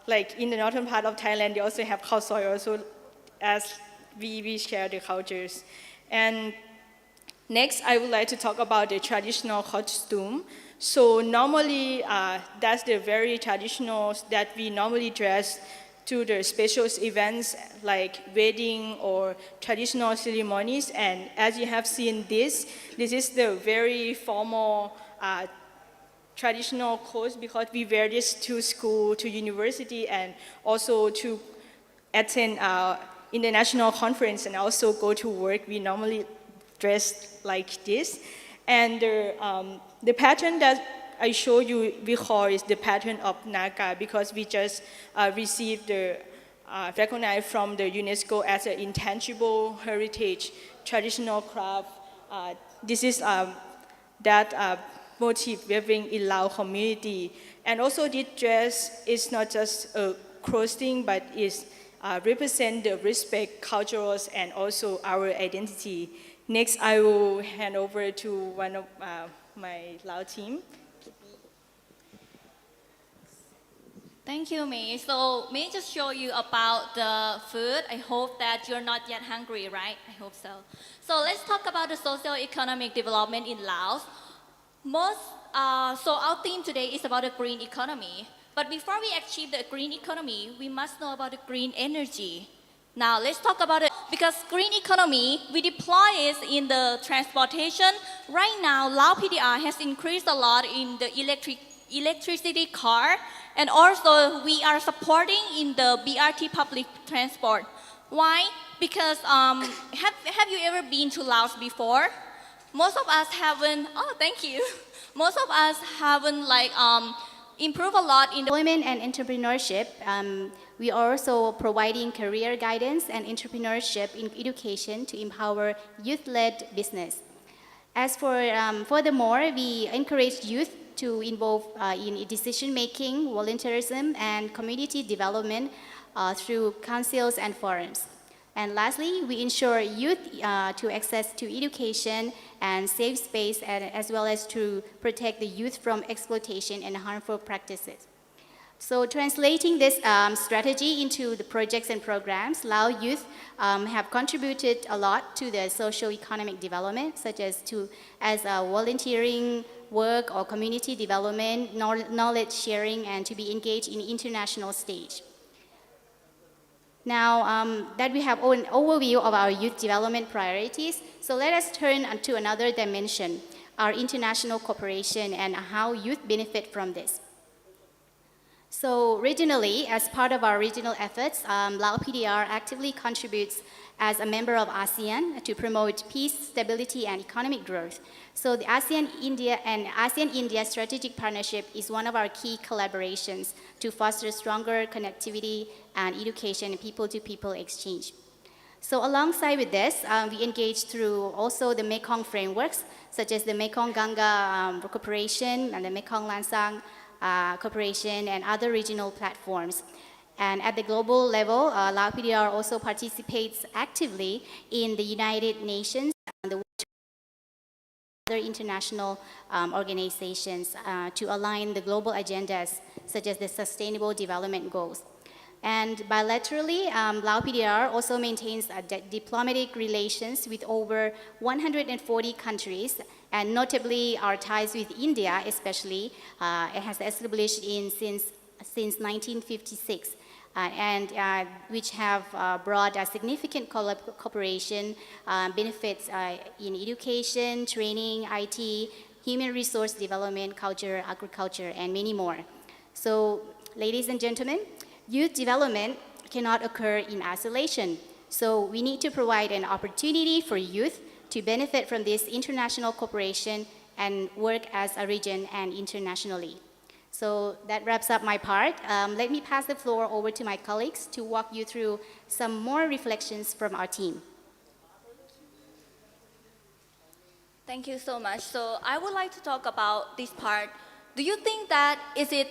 like in the northern part of Thailand, they also have khao soi also, as we share the cultures. And next, I would like to talk about the traditional costume. So normally, that's the very traditional that we normally dress to the special events like wedding or traditional ceremonies. And as you have seen this is the very formal traditional clothes because we wear this to school, to university, and also to attend international conference and also go to work. We normally dress like this. And the pattern that I show you, we call is the pattern of Naga because we just received the recognized from the UNESCO as an intangible heritage traditional craft. This is that motif weaving in Lao community. And also this dress is not just a clothing, but is represent the respect, cultures, and also our identity. Next, I will hand over to one of my Lao team. Thank you, May. So may I just show you about the food? I hope that you're not yet hungry, right? I hope so. So let's talk about the socio-economic development in Laos. So our theme today is about the green economy. But before we achieve the green economy, we must know about the green energy. Now let's talk about it, because green economy, we deploy it in the transportation. Right now, Lao PDR has increased a lot in the electricity car, and also we are supporting in the BRT public transport. Why? Because have you ever been to Laos before? Most of us haven't. Oh, thank you. Most of us haven't improved a lot in the employment and entrepreneurship. We are also providing career guidance and entrepreneurship in education to empower youth-led business. As for furthermore, we encourage youth to involve in decision-making, volunteerism, and community development through councils and forums. And lastly, we ensure youth to access to education and safe space, as well as to protect the youth from exploitation and harmful practices. So translating this strategy into the projects and programs, Lao youth have contributed a lot to the socio-economic development, such as volunteering work or community development, knowledge sharing, and to be engaged in international stage. Now that we have an overview of our youth development priorities, so let us turn to another dimension, our international cooperation and how youth benefit from this. So regionally, as part of our regional efforts, Lao PDR actively contributes as a member of ASEAN to promote peace, stability, and economic growth. So the ASEAN-India strategic partnership is one of our key collaborations to foster stronger connectivity and education and people-to-people exchange. So alongside with this, we engage through also the Mekong frameworks, such as the Mekong-Ganga Cooperation and the Mekong-Lansang Cooperation and other regional platforms. And at the global level, Lao PDR also participates actively in the United Nations and the other international organizations to align the global agendas, such as the Sustainable Development Goals. And bilaterally, Lao PDR also maintains diplomatic relations with over 140 countries, and notably our ties with India especially, it has established since 1956. Which have brought a significant cooperation benefits in education, training, IT, human resource development, culture, agriculture, and many more. So, ladies and gentlemen, youth development cannot occur in isolation. So we need to provide an opportunity for youth to benefit from this international cooperation and work as a region and internationally. So that wraps up my part. Let me pass the floor over to my colleagues to walk you through some more reflections from our team. Thank you so much. So I would like to talk about this part. Do you think that is it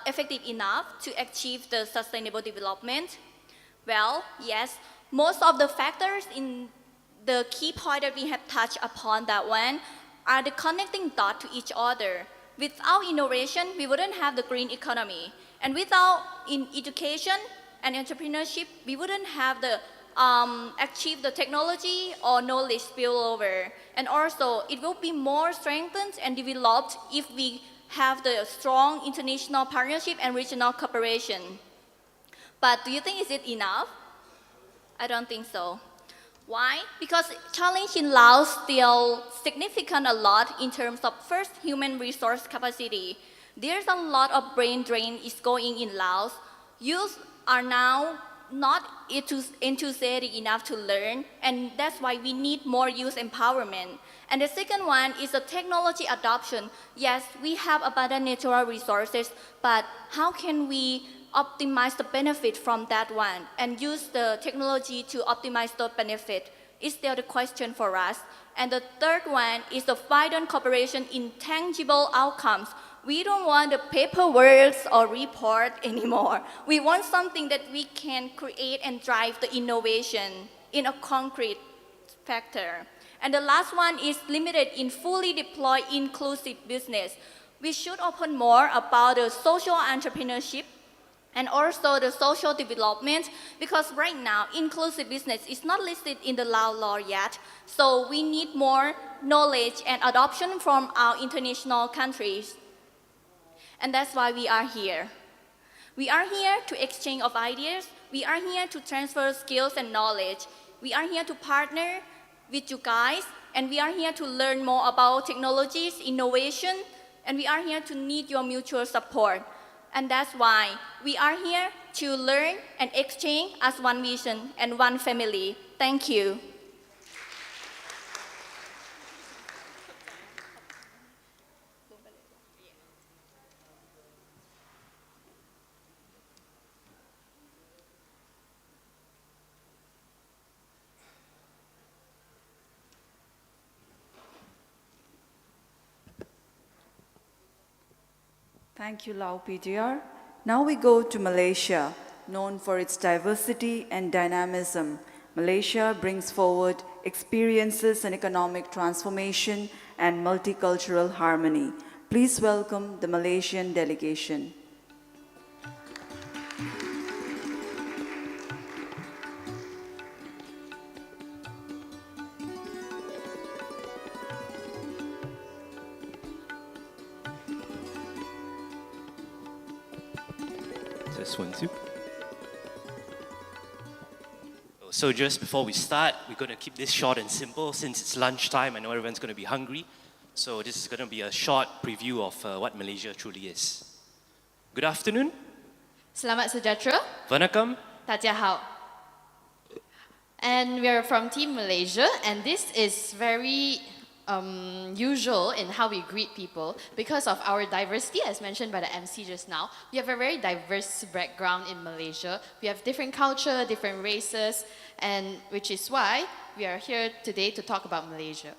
effective enough to achieve the sustainable development? Well, yes. Most of the factors in the key point that we have touched upon that one are the connecting dot to each other. Without innovation, we wouldn't have the green economy. And without education and entrepreneurship, we wouldn't have the achieve the technology or knowledge spillover. And also, it will be more strengthened and developed if we have the strong international partnership and regional cooperation. But do you think is it enough? I don't think so. Why? Because challenge in Laos still significant a lot in terms of first human resource capacity. There's a lot of brain drain is going in Laos. Youth are now not enthusiastic enough to learn, and that's why we need more youth empowerment. And the second one is the technology adoption. Yes, we have abundant natural resources, but how can we optimize the benefit from that one and use the technology to optimize the benefit? Is still the question for us. And the third one is the widened cooperation in tangible outcomes. We don't want the paperwork or report anymore. We want something that we can create and drive the innovation in a concrete factor. And the last one is limited in fully deployed inclusive business. We should open more about the social entrepreneurship and also the social development, because right now inclusive business is not listed in the law yet. So we need more knowledge and adoption from our international countries. And that's why we are here. We are here to exchange of ideas. We are here to transfer skills and knowledge. We are here to partner with you guys, and we are here to learn more about technologies, innovation, and we are here to need your mutual support. And that's why we are here to learn and exchange as one vision and one family. Thank you. Thank you, Lau PTR. Now we go to Malaysia, known for its diversity and dynamism. Malaysia brings forward experiences in economic transformation and multicultural harmony. Please welcome the Malaysian delegation. So just before we start, we're going to keep this short and simple since it's lunchtime. I know everyone's going to be hungry. So this is going to be a short preview of what Malaysia truly is. Good afternoon. Selamat sejahtera. Vanakkam. 大家好. And we are from Team Malaysia, and this is very usual in how we greet people because of our diversity, as mentioned by the MC just now. We have a very diverse background in Malaysia. We have different culture, different races, and which is why we are here today to talk about Malaysia.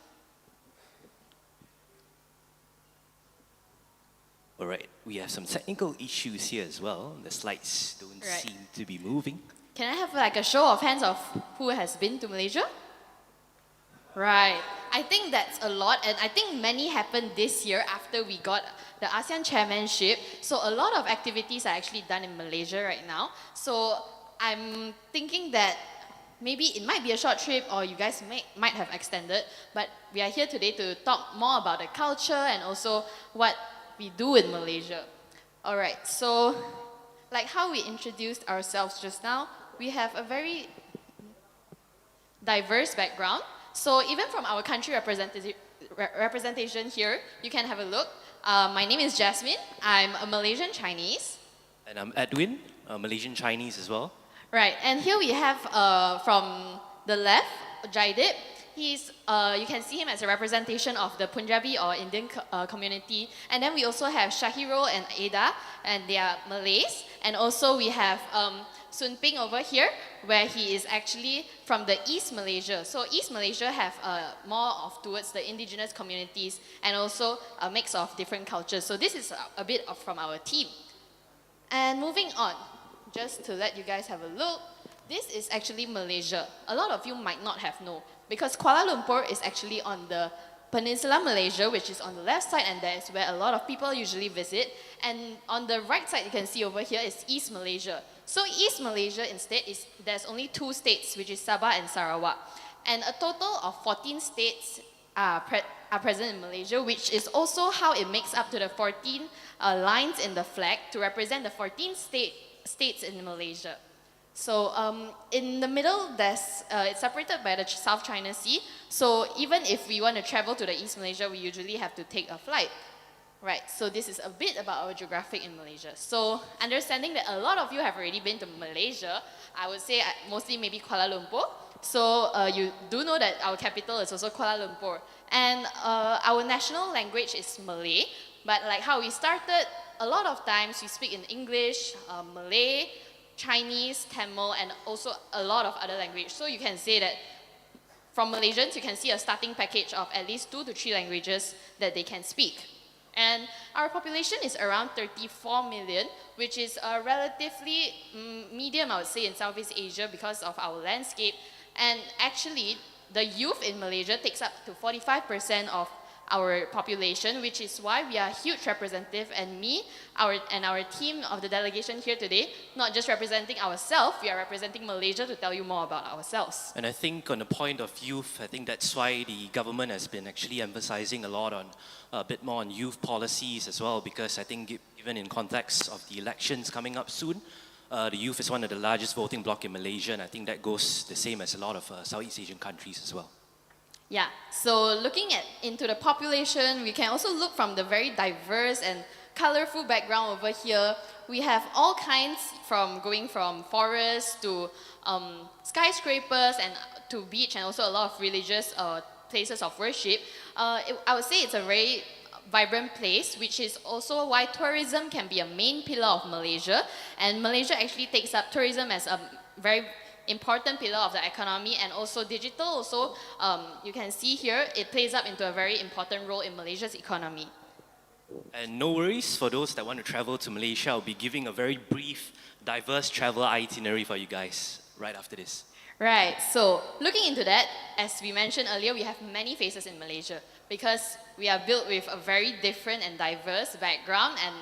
All right, we have some technical issues here as well. The slides don't Right. seem to be moving. Can I have like a show of hands of who has been to Malaysia? Right. I think that's a lot, and I think many happened this year after we got the ASEAN chairmanship. So a lot of activities are actually done in Malaysia right now. So I'm thinking that maybe it might be a short trip, or you guys might have extended, but we are here today to talk more about the culture and also what we do in Malaysia. All right, so like how we introduced ourselves just now, we have a very diverse background. So even from our country representation here, you can have a look. My name is Jasmine. I'm a Malaysian Chinese. And I'm Edwin, Malaysian Chinese as well. Right, and here we have from the left, Jaidip. He's, you can see him as a representation of the Punjabi or Indian community. And then we also have Shahiro and Ada, and they are Malays. And also we have Sun Ping over here, where he is actually from the East Malaysia. So East Malaysia have more of towards the indigenous communities and also a mix of different cultures. So this is a bit of from our team. And moving on, just to let you guys have a look, this is actually Malaysia. A lot of you might not have known, because Kuala Lumpur is actually on the Peninsula Malaysia, which is on the left side, and that is where a lot of people usually visit. And on the right side, you can see over here is East Malaysia. So East Malaysia instead there's only 2 states, which is Sabah and Sarawak. And a total of 14 states are present in Malaysia, which is also how it makes up to the 14 lines in the flag to represent the 14 states in Malaysia. So in the middle, it's separated by the South China Sea. So even if we want to travel to the East Malaysia, we usually have to take a flight. Right, so this is a bit about our geographic in Malaysia. So understanding that a lot of you have already been to Malaysia, I would say mostly maybe Kuala Lumpur. So you do know that our capital is also Kuala Lumpur. And our national language is Malay. But like how we started, a lot of times we speak in English, Malay, Chinese, Tamil, and also a lot of other languages. So you can say that from Malaysians, you can see a starting package of at least 2 to 3 languages that they can speak. And our population is around 34 million, which is relatively medium, I would say, in Southeast Asia because of our landscape. And actually, the youth in Malaysia takes up to 45% of our population, which is why we are a huge representative, and our team of the delegation here today, not just representing ourselves, we are representing Malaysia to tell you more about ourselves. And I think on the point of youth, I think that's why the government has been actually emphasizing a lot on a bit more on youth policies as well, because I think even in context of the elections coming up soon, the youth is one of the largest voting bloc in Malaysia, and I think that goes the same as a lot of Southeast Asian countries as well. Yeah, so looking into the population, we can also look from the very diverse and colorful background over here. We have all kinds going from forests to skyscrapers and to beach, and also a lot of religious places of worship. I would say it's a very vibrant place, which is also why tourism can be a main pillar of Malaysia. And Malaysia actually takes up tourism as a very important pillar of the economy, and also digital. Also, you can see here, it plays up into a very important role in Malaysia's economy. And no worries for those that want to travel to Malaysia. I'll be giving a very brief, diverse travel itinerary for you guys right after this. Right, so looking into that, as we mentioned earlier, we have many faces in Malaysia because we are built with a very different and diverse background and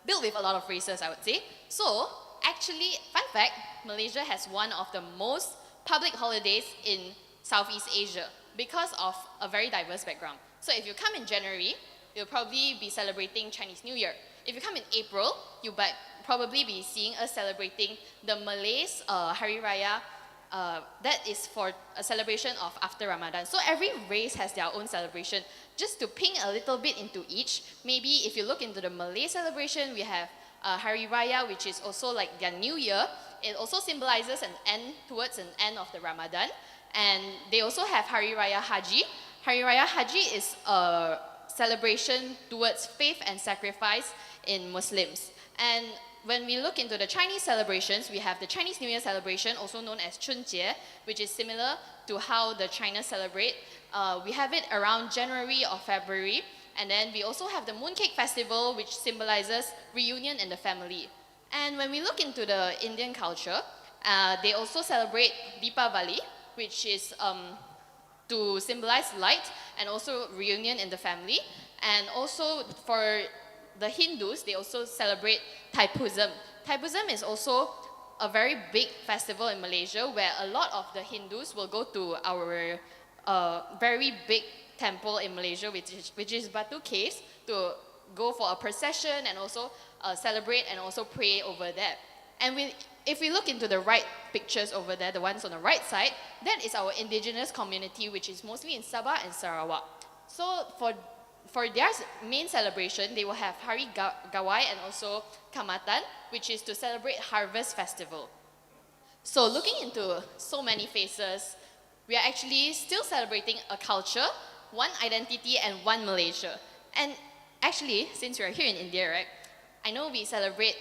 built with a lot of races, I would say. So, actually, fun fact, Malaysia has one of the most public holidays in Southeast Asia because of a very diverse background. So if you come in January, you'll probably be celebrating Chinese New Year. If you come in April, you'll probably be seeing us celebrating the Malays' Hari Raya. That is for a celebration of after Ramadan. So every race has their own celebration. Just to ping a little bit into each, maybe if you look into the Malay celebration, we have Hari Raya, which is also like their New Year. It also symbolizes an end of the Ramadan. And they also have Hari Raya Haji. Hari Raya Haji is a celebration towards faith and sacrifice in Muslims. And when we look into the Chinese celebrations, we have the Chinese New Year celebration, also known as Chunjie, which is similar to how the China celebrate. We have it around January or February. And then we also have the Mooncake Festival, which symbolizes reunion in the family. And when we look into the Indian culture, they also celebrate Deepavali, which is to symbolize light and also reunion in the family. And also for the Hindus, they also celebrate Thaipusam. Thaipusam is also a very big festival in Malaysia where a lot of the Hindus will go to our very big temple in Malaysia, which is Batu Caves, to go for a procession and also celebrate and also pray over there. And if we look into the right pictures over there, the ones on the right side, that is our indigenous community, which is mostly in Sabah and Sarawak. So for their main celebration, they will have Hari Gawai and also Kamatan, which is to celebrate Harvest Festival. So looking into so many faces, we are actually still celebrating a culture, one identity, and one Malaysia. And actually, since we're here in India, right, I know we celebrate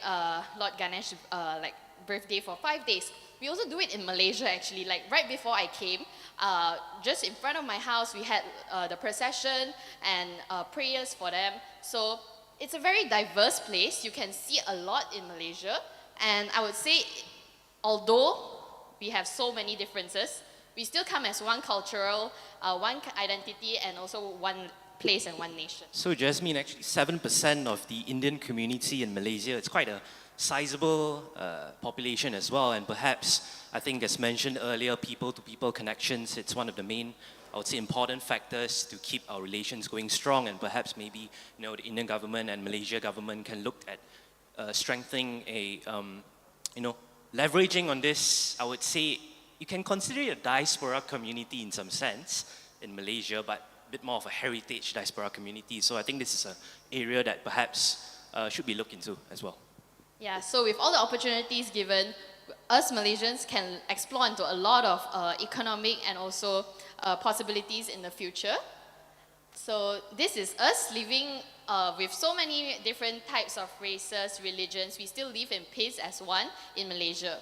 Lord Ganesh birthday for 5 days. We also do it in Malaysia actually. Like right before I came, just in front of my house, we had the procession and prayers for them. So it's a very diverse place. You can see a lot in Malaysia. And I would say, although we have so many differences, we still come as one cultural, one identity, and also one place and one nation. So Jasmine, actually 7% of the Indian community in Malaysia, it's quite a sizable population as well, and perhaps, I think as mentioned earlier, people-to-people connections, it's one of the main, I would say, important factors to keep our relations going strong, and perhaps maybe, the Indian government and Malaysia government can look at strengthening leveraging on this. I would say you can consider it a diaspora community in some sense in Malaysia, but a bit more of a heritage diaspora community. So I think this is an area that perhaps should be looked into as well. Yeah, so with all the opportunities given, us Malaysians can explore into a lot of economic and also possibilities in the future. So this is us living with so many different types of races, religions. We still live in peace as one in Malaysia.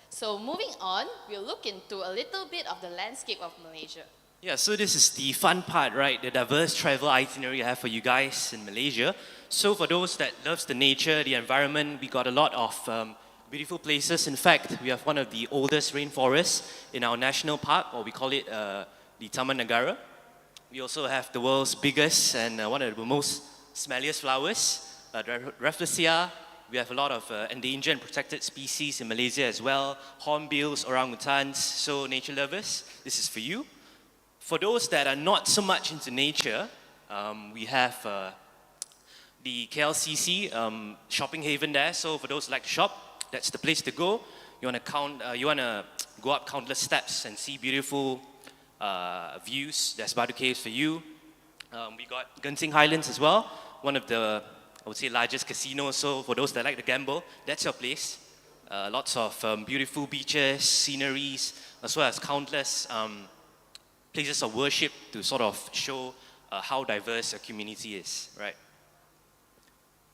So moving on, we'll look into a little bit of the landscape of Malaysia. Yeah, so this is the fun part, right? The diverse travel itinerary I have for you guys in Malaysia. So for those that loves the nature, the environment, we got a lot of beautiful places. In fact, we have one of the oldest rainforests in our national park, or we call it the Taman Negara. We also have the world's biggest and one of the most smelliest flowers, Rafflesia. We have a lot of endangered and protected species in Malaysia as well, hornbills, orangutans. So nature lovers, this is for you. For those that are not so much into nature, we have the KLCC shopping haven there. So for those who like to shop, that's the place to go. You want to go up countless steps and see beautiful views. There's Batu Caves for you. We got Genting Highlands as well, one of the, I would say, largest casinos. So for those that like to gamble, that's your place. Lots of beautiful beaches, sceneries, as well as countless places of worship to sort of show how diverse a community is, right?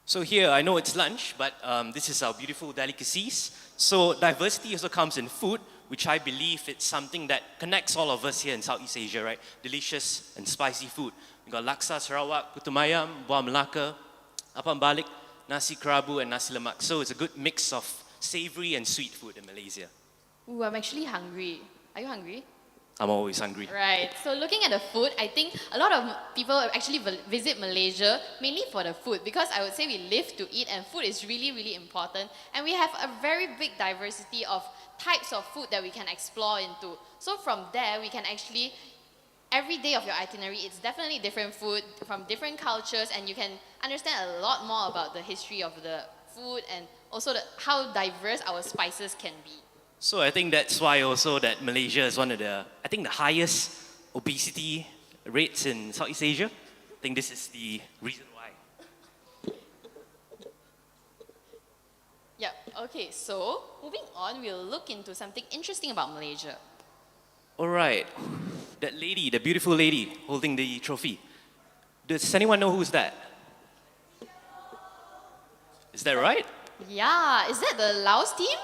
So here, I know it's lunch, but this is our beautiful delicacies. So diversity also comes in food, which I believe it's something that connects all of us here in Southeast Asia, right? Delicious and spicy food. We got laksa Sarawak, putu mayam, buah Melaka, apam balik, nasi kerabu, and nasi lemak. So it's a good mix of savory and sweet food in Malaysia. Ooh, I'm actually hungry. Are you hungry? I'm always hungry. Right. So looking at the food, I think a lot of people actually visit Malaysia mainly for the food, because I would say we live to eat and food is really, really important. And we have a very big diversity of types of food that we can explore into. So from there, we can actually, every day of your itinerary, it's definitely different food from different cultures, and you can understand a lot more about the history of the food and also how diverse our spices can be. So I think that's why also that Malaysia is one of the, I think the highest obesity rates in Southeast Asia. I think this is the reason why. Yeah, okay, so moving on, we'll look into something interesting about Malaysia. All right, that lady, the beautiful lady holding the trophy. Does anyone know who's that? Is that right? Yeah, is that the Laos team?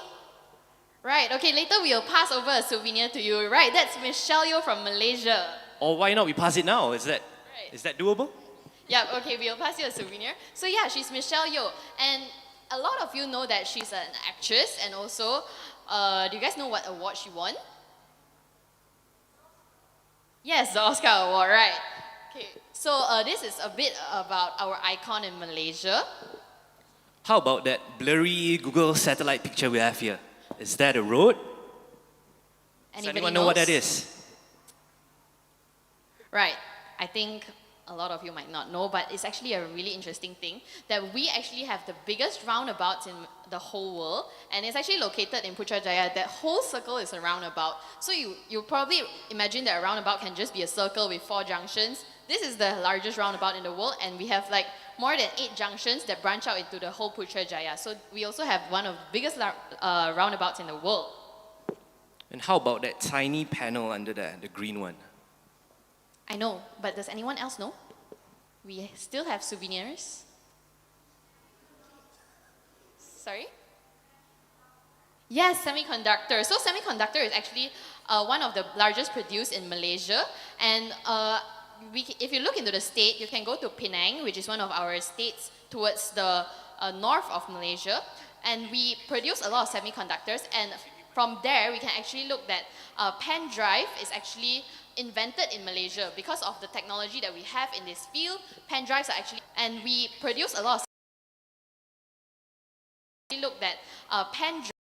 Right, okay, later we'll pass over a souvenir to you. Right, that's Michelle Yeoh from Malaysia. Or why not we pass it now? Is that doable? Yeah, okay, we'll pass you a souvenir. So yeah, she's Michelle Yeoh. And a lot of you know that she's an actress, and also, do you guys know what award she won? Yes, the Oscar award, right. Okay, so this is a bit about our icon in Malaysia. How about that blurry Google satellite picture we have here? Is that a road? Does anyone know what that is? Right, I think a lot of you might not know, but it's actually a really interesting thing that we actually have the biggest roundabouts in the whole world, and it's actually located in Putrajaya. That whole circle is a roundabout. So you probably imagine that a roundabout can just be a circle with 4 junctions. This is the largest roundabout in the world, and we have like more than 8 junctions that branch out into the whole Putrajaya. So we also have one of the biggest roundabouts in the world. And how about that tiny panel under there, the green one? I know, but does anyone else know? We still have souvenirs. Sorry? Yes, semiconductor. So semiconductor is actually one of the largest produced in Malaysia. And if you look into the state, you can go to Penang, which is one of our states towards the north of Malaysia. And we produce a lot of semiconductors. And from there, we can actually look that pen drive is actually invented in Malaysia. Because of the technology that we have in this field, pen drives are actually, and we produce a lot of, we look that pen drive,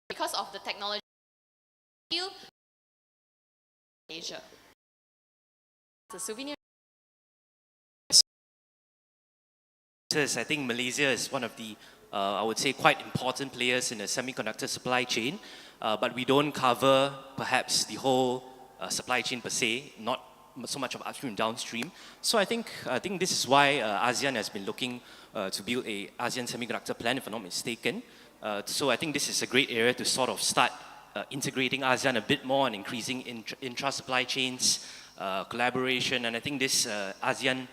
because of the technology field, Malaysia. It's a souvenir. I think Malaysia is one of the, I would say, quite important players in the semiconductor supply chain, but we don't cover perhaps the whole supply chain per se, not so much of upstream and downstream. So I think this is why ASEAN has been looking to build a ASEAN semiconductor plan, if I'm not mistaken. So I think this is a great area to sort of start integrating ASEAN a bit more and increasing intra-supply chains, collaboration, and I think this ASEAN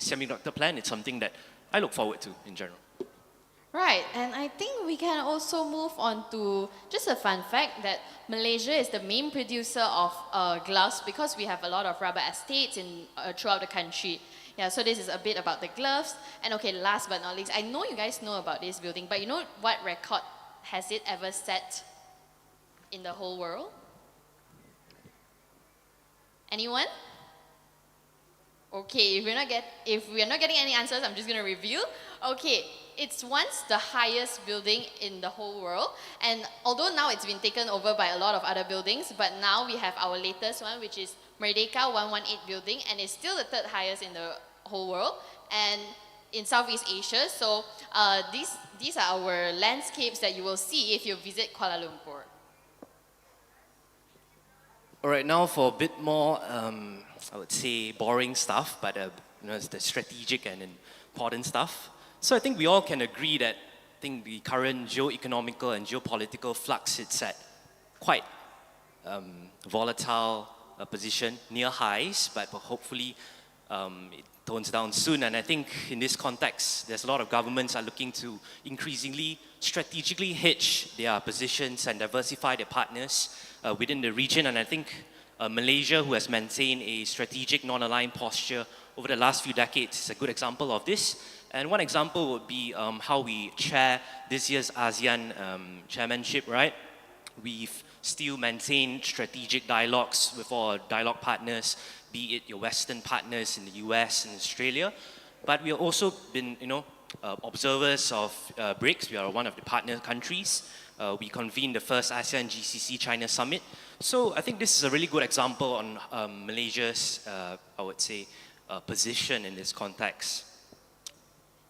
semiconductor plan is something that I look forward to in general. Right, and I think we can also move on to just a fun fact that Malaysia is the main producer of gloves because we have a lot of rubber estates throughout the country. Yeah, so this is a bit about the gloves. And okay, last but not least, I know you guys know about this building, but you know what record has it ever set in the whole world? Anyone? Okay, if we're not getting any answers, I'm just gonna review. Okay, it's once the highest building in the whole world, and although now it's been taken over by a lot of other buildings, but now we have our latest one, which is Merdeka 118 building, and it's still the third highest in the whole world, and in Southeast Asia. So these are our landscapes that you will see if you visit Kuala Lumpur. All right, now for a bit more, I would say, boring stuff, but it's the strategic and important stuff. So I think we all can agree that I think the current geo-economical and geopolitical flux, it's at quite volatile position, near highs, but hopefully it tones down soon. And I think in this context, there's a lot of governments are looking to increasingly strategically hedge their positions and diversify their partners within the region. And I think Malaysia, who has maintained a strategic non-aligned posture over the last few decades, is a good example of this. And one example would be how we chair this year's ASEAN chairmanship, right? We've still maintained strategic dialogues with our dialogue partners, be it your Western partners in the US and Australia. But we have also been, observers of BRICS. We are one of the partner countries. We convened the first ASEAN GCC China Summit. So I think this is a really good example on Malaysia's, I would say, position in this context.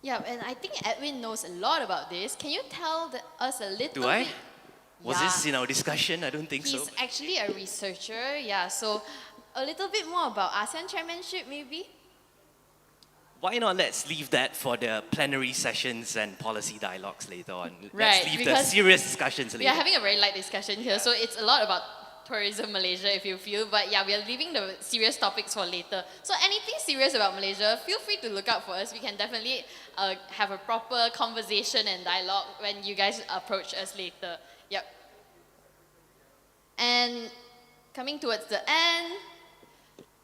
Yeah, and I think Edwin knows a lot about this. Can you tell us a little Do I? bit? Was this in our discussion? I don't think so. He's actually a researcher, yeah. So a little bit more about ASEAN chairmanship, maybe? Why not let's leave that for the plenary sessions and policy dialogues later on. Right, Let's leave the serious discussions later. We are having a very light discussion here, so it's a lot about tourism Malaysia, if you feel. But yeah, we are leaving the serious topics for later. So anything serious about Malaysia, feel free to look out for us. We can definitely have a proper conversation and dialogue when you guys approach us later. Yep. And coming towards the end,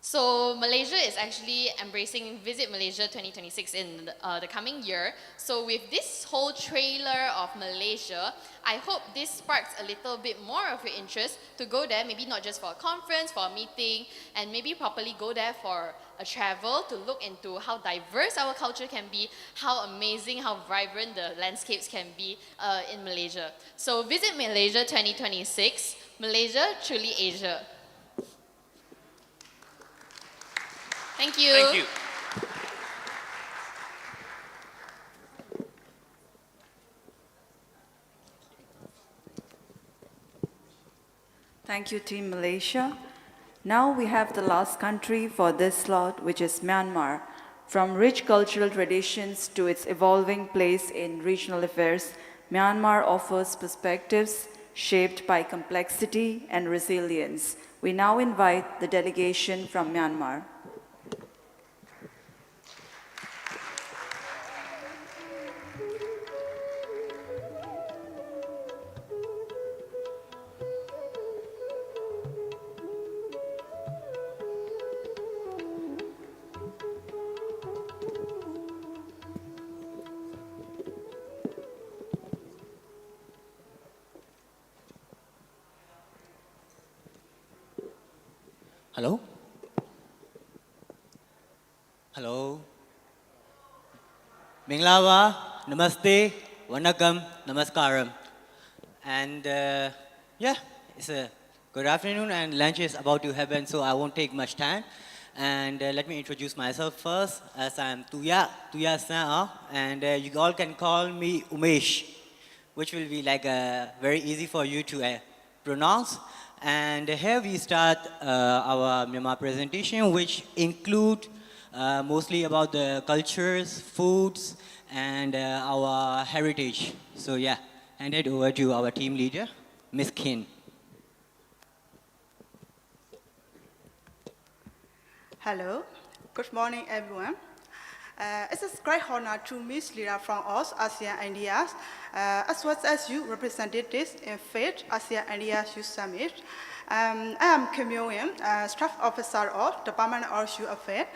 so Malaysia is actually embracing Visit Malaysia 2026 in the coming year. So with this whole trailer of Malaysia, I hope this sparks a little bit more of your interest to go there, maybe not just for a conference, for a meeting, and maybe properly go there for a travel to look into how diverse our culture can be, how amazing, how vibrant the landscapes can be in Malaysia. So Visit Malaysia 2026, Malaysia, truly Asia. Thank you. Thank you. Thank you, Team Malaysia. Now we have the last country for this slot, which is Myanmar. From rich cultural traditions to its evolving place in regional affairs, Myanmar offers perspectives shaped by complexity and resilience. We now invite the delegation from Myanmar. Hello? Hello? Minglawa, Namaste, Vanakkam, Namaskaram. And yeah, it's a good afternoon and lunch is about to happen, so I won't take much time. And let me introduce myself first, as I'm Tuya Sana, and you all can call me Umesh, which will be like very easy for you to pronounce. And here we start our Myanmar presentation, which include mostly about the cultures, foods, and our heritage. So yeah, hand it over to our team leader, Ms. Kin. Hello, good morning everyone. It's a great honor to meet leaders from us, ASEAN and India, as well as you representatives in FIT, ASEAN India Youth Summit. I am Kim Yo-in, Staff Officer of Department of Youth Affairs,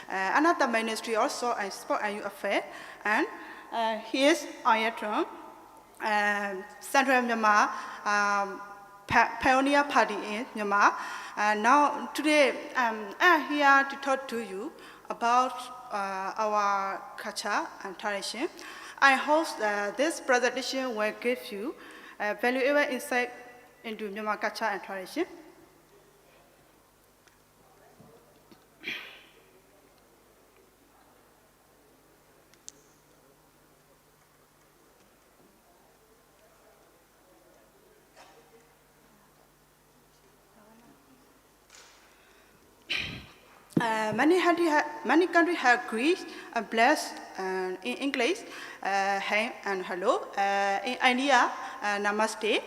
another Ministry also in Sport and Youth Affairs, and he is Ayatron, Central Myanmar Pioneer Party in Myanmar. Now, today, I'm here to talk to you about our culture and tradition. I hope this presentation will give you valuable insight into Myanmar culture and tradition. Many countries have greeted and blessed in English, hey and hello. In India, namaste.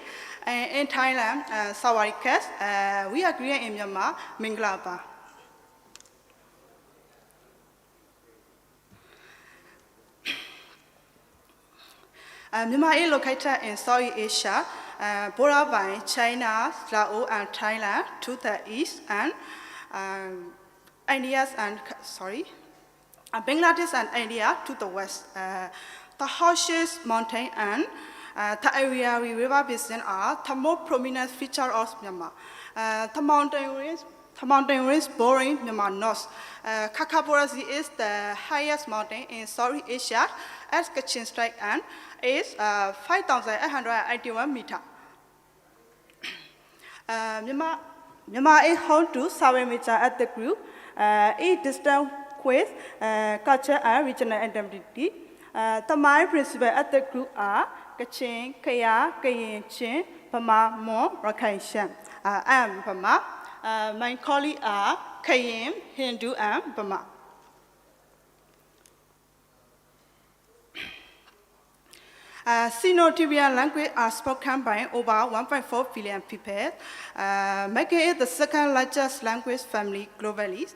In Thailand, Sawadee. We are greeting in Myanmar, Minglaba. Myanmar is located in Southeast Asia, bordered by China, Laos, and Thailand to the east, and Bangladesh and India to the west. The Haushes Mountain and the area river basin are the more prominent feature of Myanmar. The mountain range bordering Myanmar north. Kakaborasi is the highest mountain in Southeast Asia at Kachin Strike and is 5,881 meters. Myanmar is home to 7 meters at the group. It distinct with culture and regional identity. The main principles at the group are Kachin, Kaya, Kayin, Chin, Pama, Mon, Rakhine Shan. I am Pama. My colleagues are Kayin, Hindu, and Pama. Sino-Tibetan language are spoken by over 1.4 billion people, making it the second largest language family globally.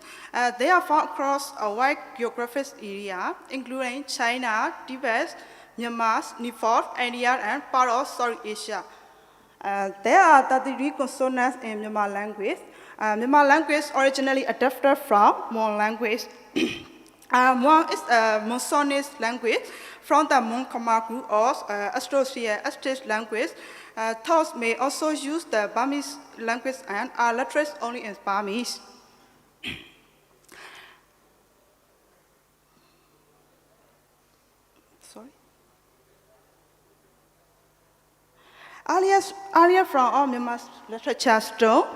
They are found across a wide geographic area, including China, Tibet, Myanmar, Nepal, India, and part of Southeast Asia. There are 33 consonants in Myanmar language. Myanmar language originally adapted from Mon language. Mon is a Monsonist language from the Mon Khmer group of associated language. Those may also use the Burmese language and are literate only in Burmese. Earlier from all Myanmar's literature stone,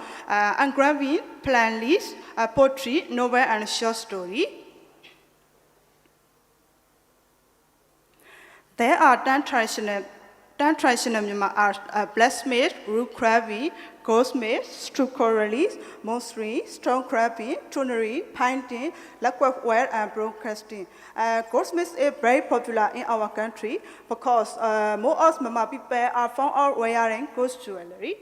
engraving, plan list, poetry, novel, and short story. There are 10 traditional Myanmar art, blacksmith, root carving, goldsmith, stucco reliefs, mosaic, stone carving, joinery, painting, lacquerware, and broadcasting. Goldsmith is very popular in our country because most of Myanmar people are found out wearing gold jewelry.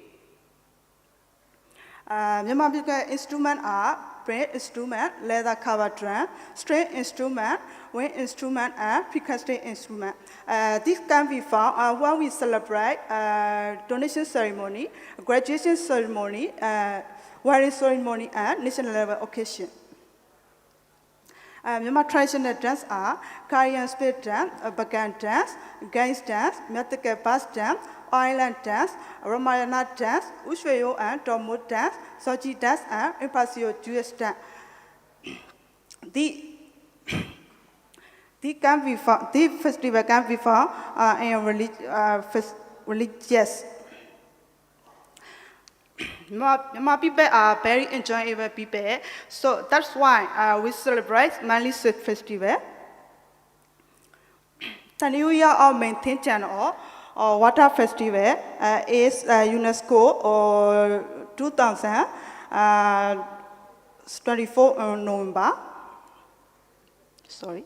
Myanmar musical instruments are brass instrument, leather covered drum, string instrument, wind instrument, and percussion instrument. These can be found when we celebrate donation ceremony, graduation ceremony, wedding ceremony, and national level occasion. Myanmar traditional dance are Korean spirit dance, Bagan dance, Games dance, mythical bass dance, island dance, Ramayana dance, Ushwayo and Tomo dance, Soji dance, and Impasio Jewish dance. The festival can be found in religious. Myanmar people are very enjoyable people, so that's why we celebrate Manly Sweet Festival. The New Year of Maintain Channel or Water Festival is UNESCO or 2024 November. Sorry.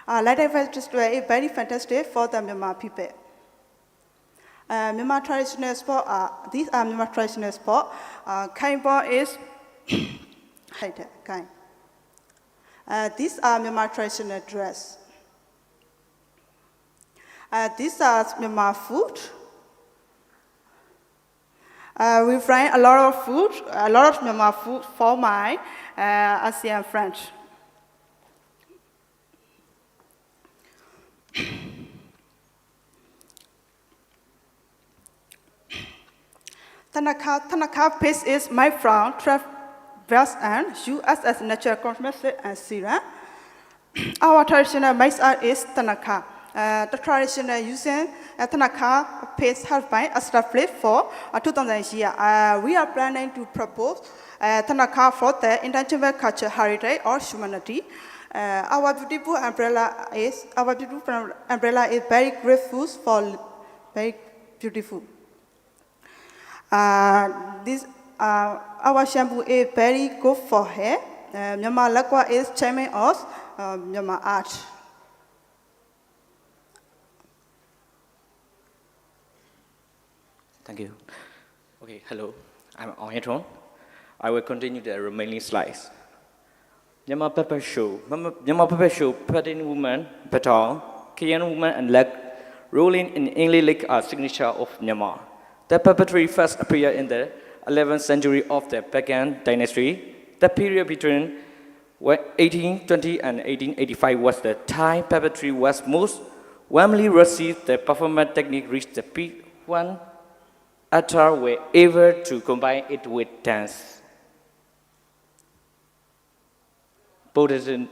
Light Festival is very fantastic for the Myanmar people. Myanmar traditional sport, these are Myanmar traditional sport. Kaimbo is These are Myanmar traditional dress. These are Myanmar food. We find a lot of food, a lot of Myanmar food for my Asean friends. Tanaka paste is made from traverse and used as natural cosmetic and serum. Our traditional maize art is Tanaka. The traditional using Tanaka paste has been established for 2000 years. We are planning to propose Tanaka for the intangible culture heritage or humanity. Our beautiful umbrella is very grateful for very beautiful. Our shampoo is very good for hair. Myanmar Lakwa is champion of Myanmar art. Thank you. Okay, hello. I'm Onghetron. I will continue the remaining slides. Myanmar Pepper Show. Myanmar Pepper Show, Pattern Woman, Patong, Korean Woman, and Leg rolling in English Lake are signature of Myanmar. The puppetry first appeared in the 11th century of the Pagan dynasty. The period between 1820 and 1885 was the time puppetry was most warmly received. The performance technique reached the peak when actors were able to combine it with dance. Buddhism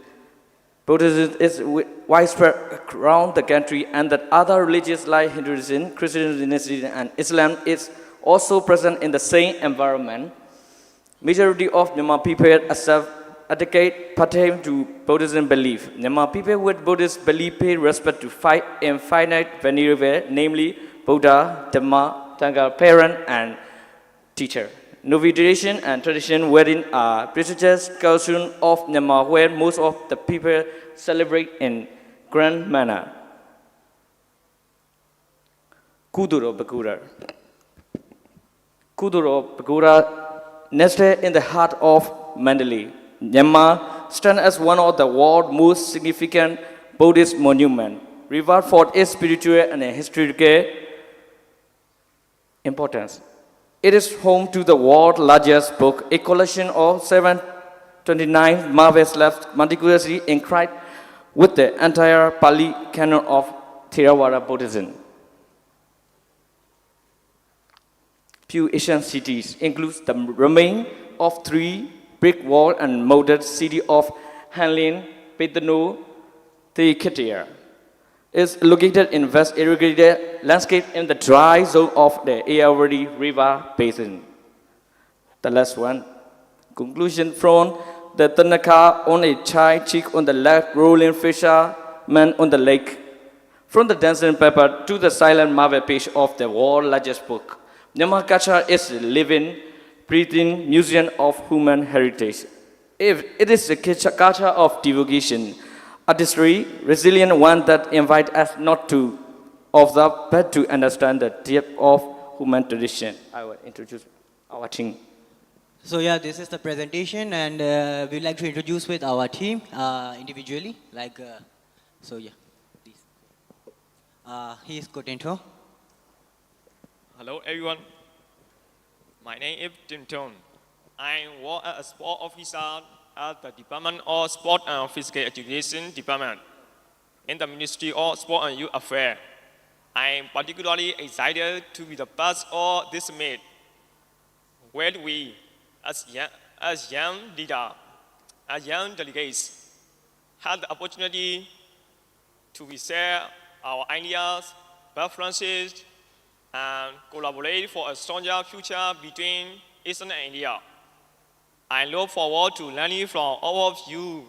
is widespread around the country, and that other religions like Hinduism, Christianity, and Islam is also present in the same environment. Majority of Myanmar people pertain to Buddhism belief. Myanmar people with Buddhist belief pay respect to five infinite venerable, namely Buddha, Dhamma, Sangha, parent, and teacher. No tradition and tradition wherein are prestigious culture of Myanmar, where most of the people celebrate in grand manner. Kuduro Bakura. Kuduro Bakura, nested in the heart of Mandalay, Myanmar stands as one of the world's most significant Buddhist monuments, revered for its spiritual and historical importance. It is home to the world's largest book, a collection of 729 marvelous left meticulously inscribed with the entire Pali canon of Theravada Buddhism. Few Asian cities include the remains of 3 brick wall and molded city of Hanlin, Petano, Thekitia. Is located in vast irrigated landscape in the dry zone of the Ayeyarwady River basin. The last one. Conclusion from the Tanaka on a chai chick on the lake, rolling fisherman on the lake. From the dancing pepper to the silent marvel page of the world's largest book, Myanmar culture is a living, breathing museum of human heritage. It is a culture of devotion, artistry, resilient one that invites us not to observe but to understand the depth of human tradition. I will introduce our team. So yeah, this is the presentation, and we'd like to introduce with our team individually. So yeah, please. Here's Kotento. Hello everyone. My name is Tinton. I work as a sport officer at the Department of Sport and Physical Education Department in the Ministry of Sport and Youth Affairs. I am particularly excited to be the part of this meet, where we, as young leaders, as young delegates, had the opportunity to share our ideas, preferences, and collaborate for a stronger future between Eastern and India. I look forward to learning from all of you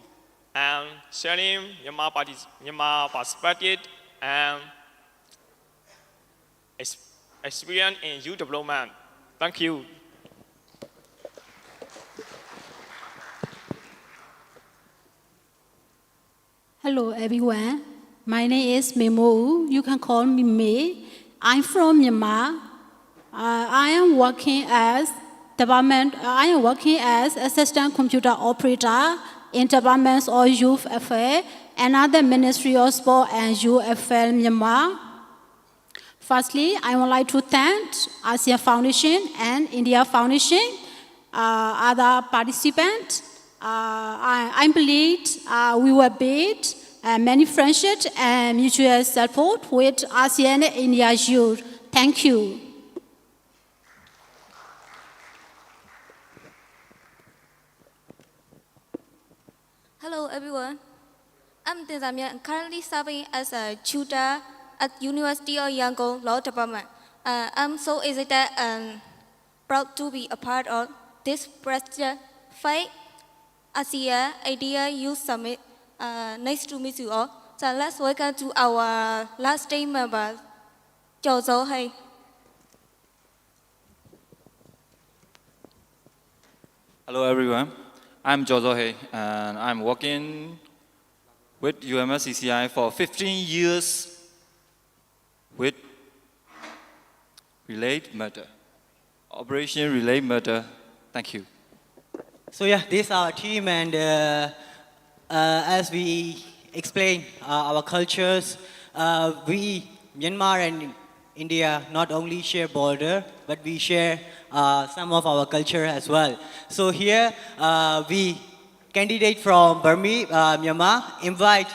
and sharing Myanmar perspective and experience in youth development. Thank you. Hello everyone. My name is Memo. You can call me May. I'm from Myanmar. I am working as department. I am working as assistant computer operator in departments of youth affairs and other Ministry of Sport and Youth Affairs Myanmar. Firstly, I would like to thank ASEAN Foundation and India Foundation, other participants. I believe we will build many friendships and mutual support with ASEAN and India youth. Thank you. Hello everyone. I'm Tiền Giám Nhận, currently serving as a tutor at University of Yangon Law Department. I'm so excited and proud to be a part of this prestigious fight ASEAN Idea Youth Summit. Nice to meet you all. So let's welcome to our last day member, Cho Zo Hei. Hello everyone, I'm Jozo Hei and I'm working with UMSCCI for 15 years with Relate Matter, Operation Relate Matter. Thank you. So yeah, this is our team, and as we explain our cultures, we, Myanmar and India, not only share border, but we share some of our culture as well. So here, we, candidate from Burma, Myanmar, invite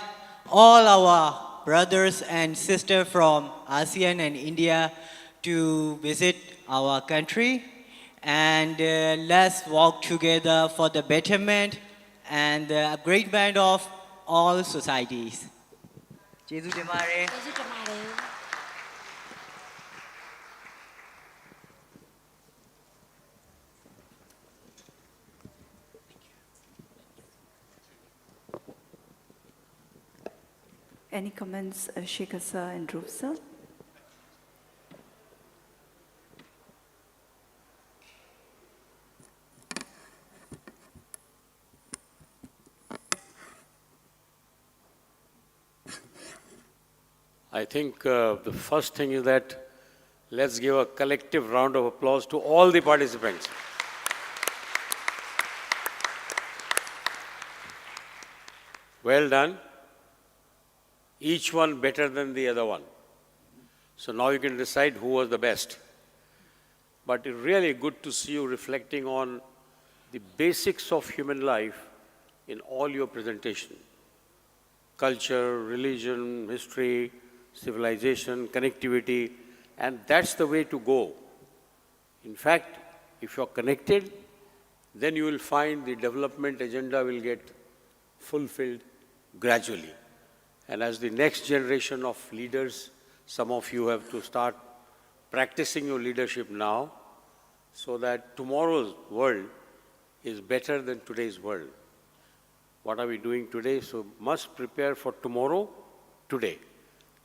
all our brothers and sisters from ASEAN and India to visit our country, and let's work together for the betterment and the upgradement of all societies. Jesu Demare. Any comments, Shekhar sir and Dhruv sir? I think the first thing is that let's give a collective round of applause to all the participants. Well done. Each one better than the other one. So now you can decide who was the best. But it's really good to see you reflecting on the basics of human life in all your presentation. Culture, religion, history, civilization, connectivity, and that's the way to go. In fact, if you're connected, then you will find the development agenda will get fulfilled gradually. And as the next generation of leaders, some of you have to start practicing your leadership now so that tomorrow's world is better than today's world. What are we doing today? So must prepare for tomorrow, today.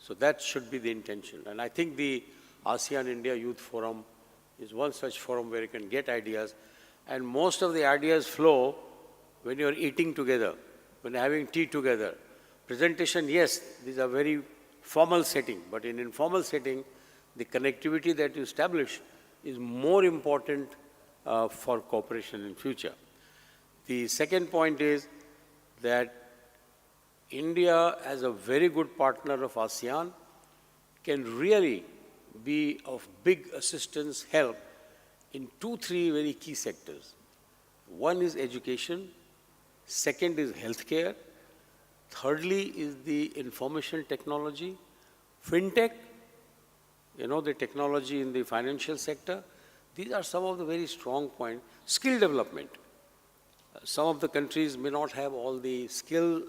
So that should be the intention. And I think the ASEAN India Youth Forum is one such forum where you can get ideas. And most of the ideas flow when you're eating together, when you're having tea together. Presentation, yes, these are very formal setting, but in informal setting, the connectivity that you establish is more important for cooperation in future. The second point is that India, as a very good partner of ASEAN, can really be of big assistance, help in 2-3 very key sectors. One is education, second is healthcare, thirdly is the information technology, fintech, the technology in the financial sector. These are some of the very strong points. Skill development. Some of the countries may not have all the skilled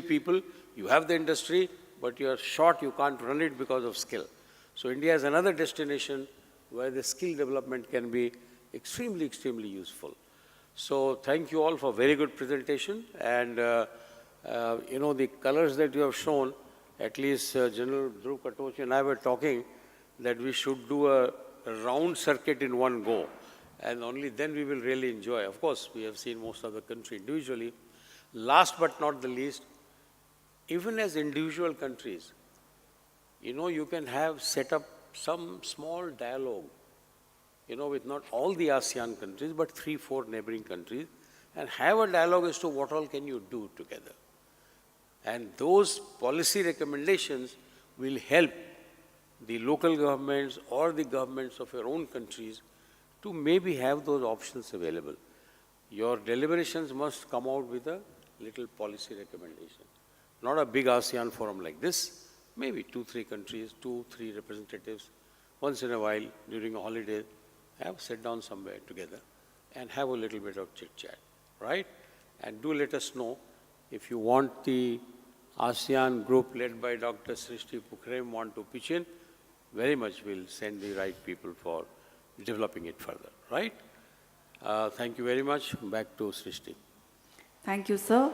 people. You have the industry, but you are short, you can't run it because of skill. So India is another destination where the skill development can be extremely, extremely useful. So thank you all for very good presentation. And the colors that you have shown, at least General Dhruv Katochi and I were talking that we should do a round circuit in one go. And only then we will really enjoy. Of course, we have seen most of the country individually. Last but not the least, even as individual countries, you can have set up some small dialogue with not all the ASEAN countries, but 3-4 neighboring countries, and have a dialogue as to what all can you do together. And those policy recommendations will help the local governments or the governments of your own countries to maybe have those options available. Your deliberations must come out with a little policy recommendation. Not a big ASEAN forum like this, maybe 2-3 countries, 2-3 representatives, once in a while during a holiday, have sit down somewhere together and have a little bit of chit-chat, right? And do let us know if you want the ASEAN group led by Dr. Srishti Pukhrem want to pitch in, very much will send the right people for developing it further, right? Thank you very much. Back to Srishti. Thank you, sir.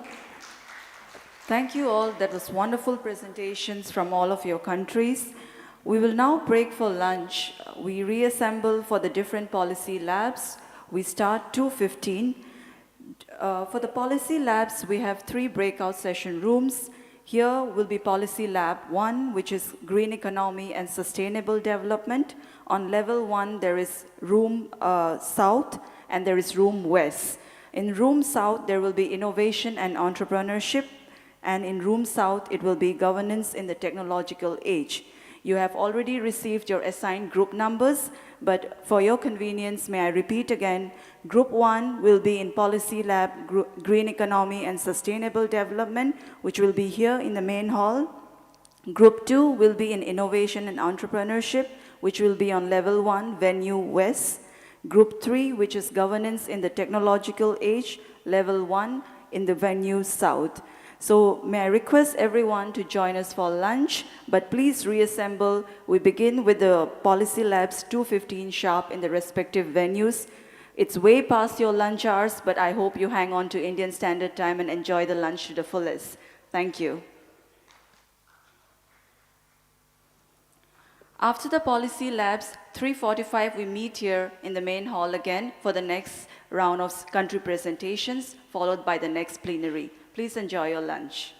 Thank you all. That was wonderful presentations from all of your countries. We will now break for lunch. We reassemble for the different policy labs. We start 2:15. For the policy labs, we have 3 breakout session rooms. Here will be Policy Lab 1, which is Green Economy and Sustainable Development. On level 1, there is Room South and there is Room West. In Room South, there will be Innovation and Entrepreneurship, and in Room South, it will be Governance in the Technological Age. You have already received your assigned group numbers, but for your convenience, may I repeat again, Group 1 will be in Policy Lab, Green Economy and Sustainable Development, which will be here in the main hall. Group 2 will be in Innovation and Entrepreneurship, which will be on level 1, Venue West. Group 3, which is Governance in the Technological Age, level 1, in the Venue South. So may I request everyone to join us for lunch, but please reassemble. We begin with the Policy Labs 2:15 sharp in the respective venues. It's way past your lunch hours, but I hope you hang on to Indian Standard Time and enjoy the lunch to the fullest. Thank you. After the Policy Labs, 3:45, we meet here in the main hall again for the next round of country presentations, followed by the next plenary. Please enjoy your lunch.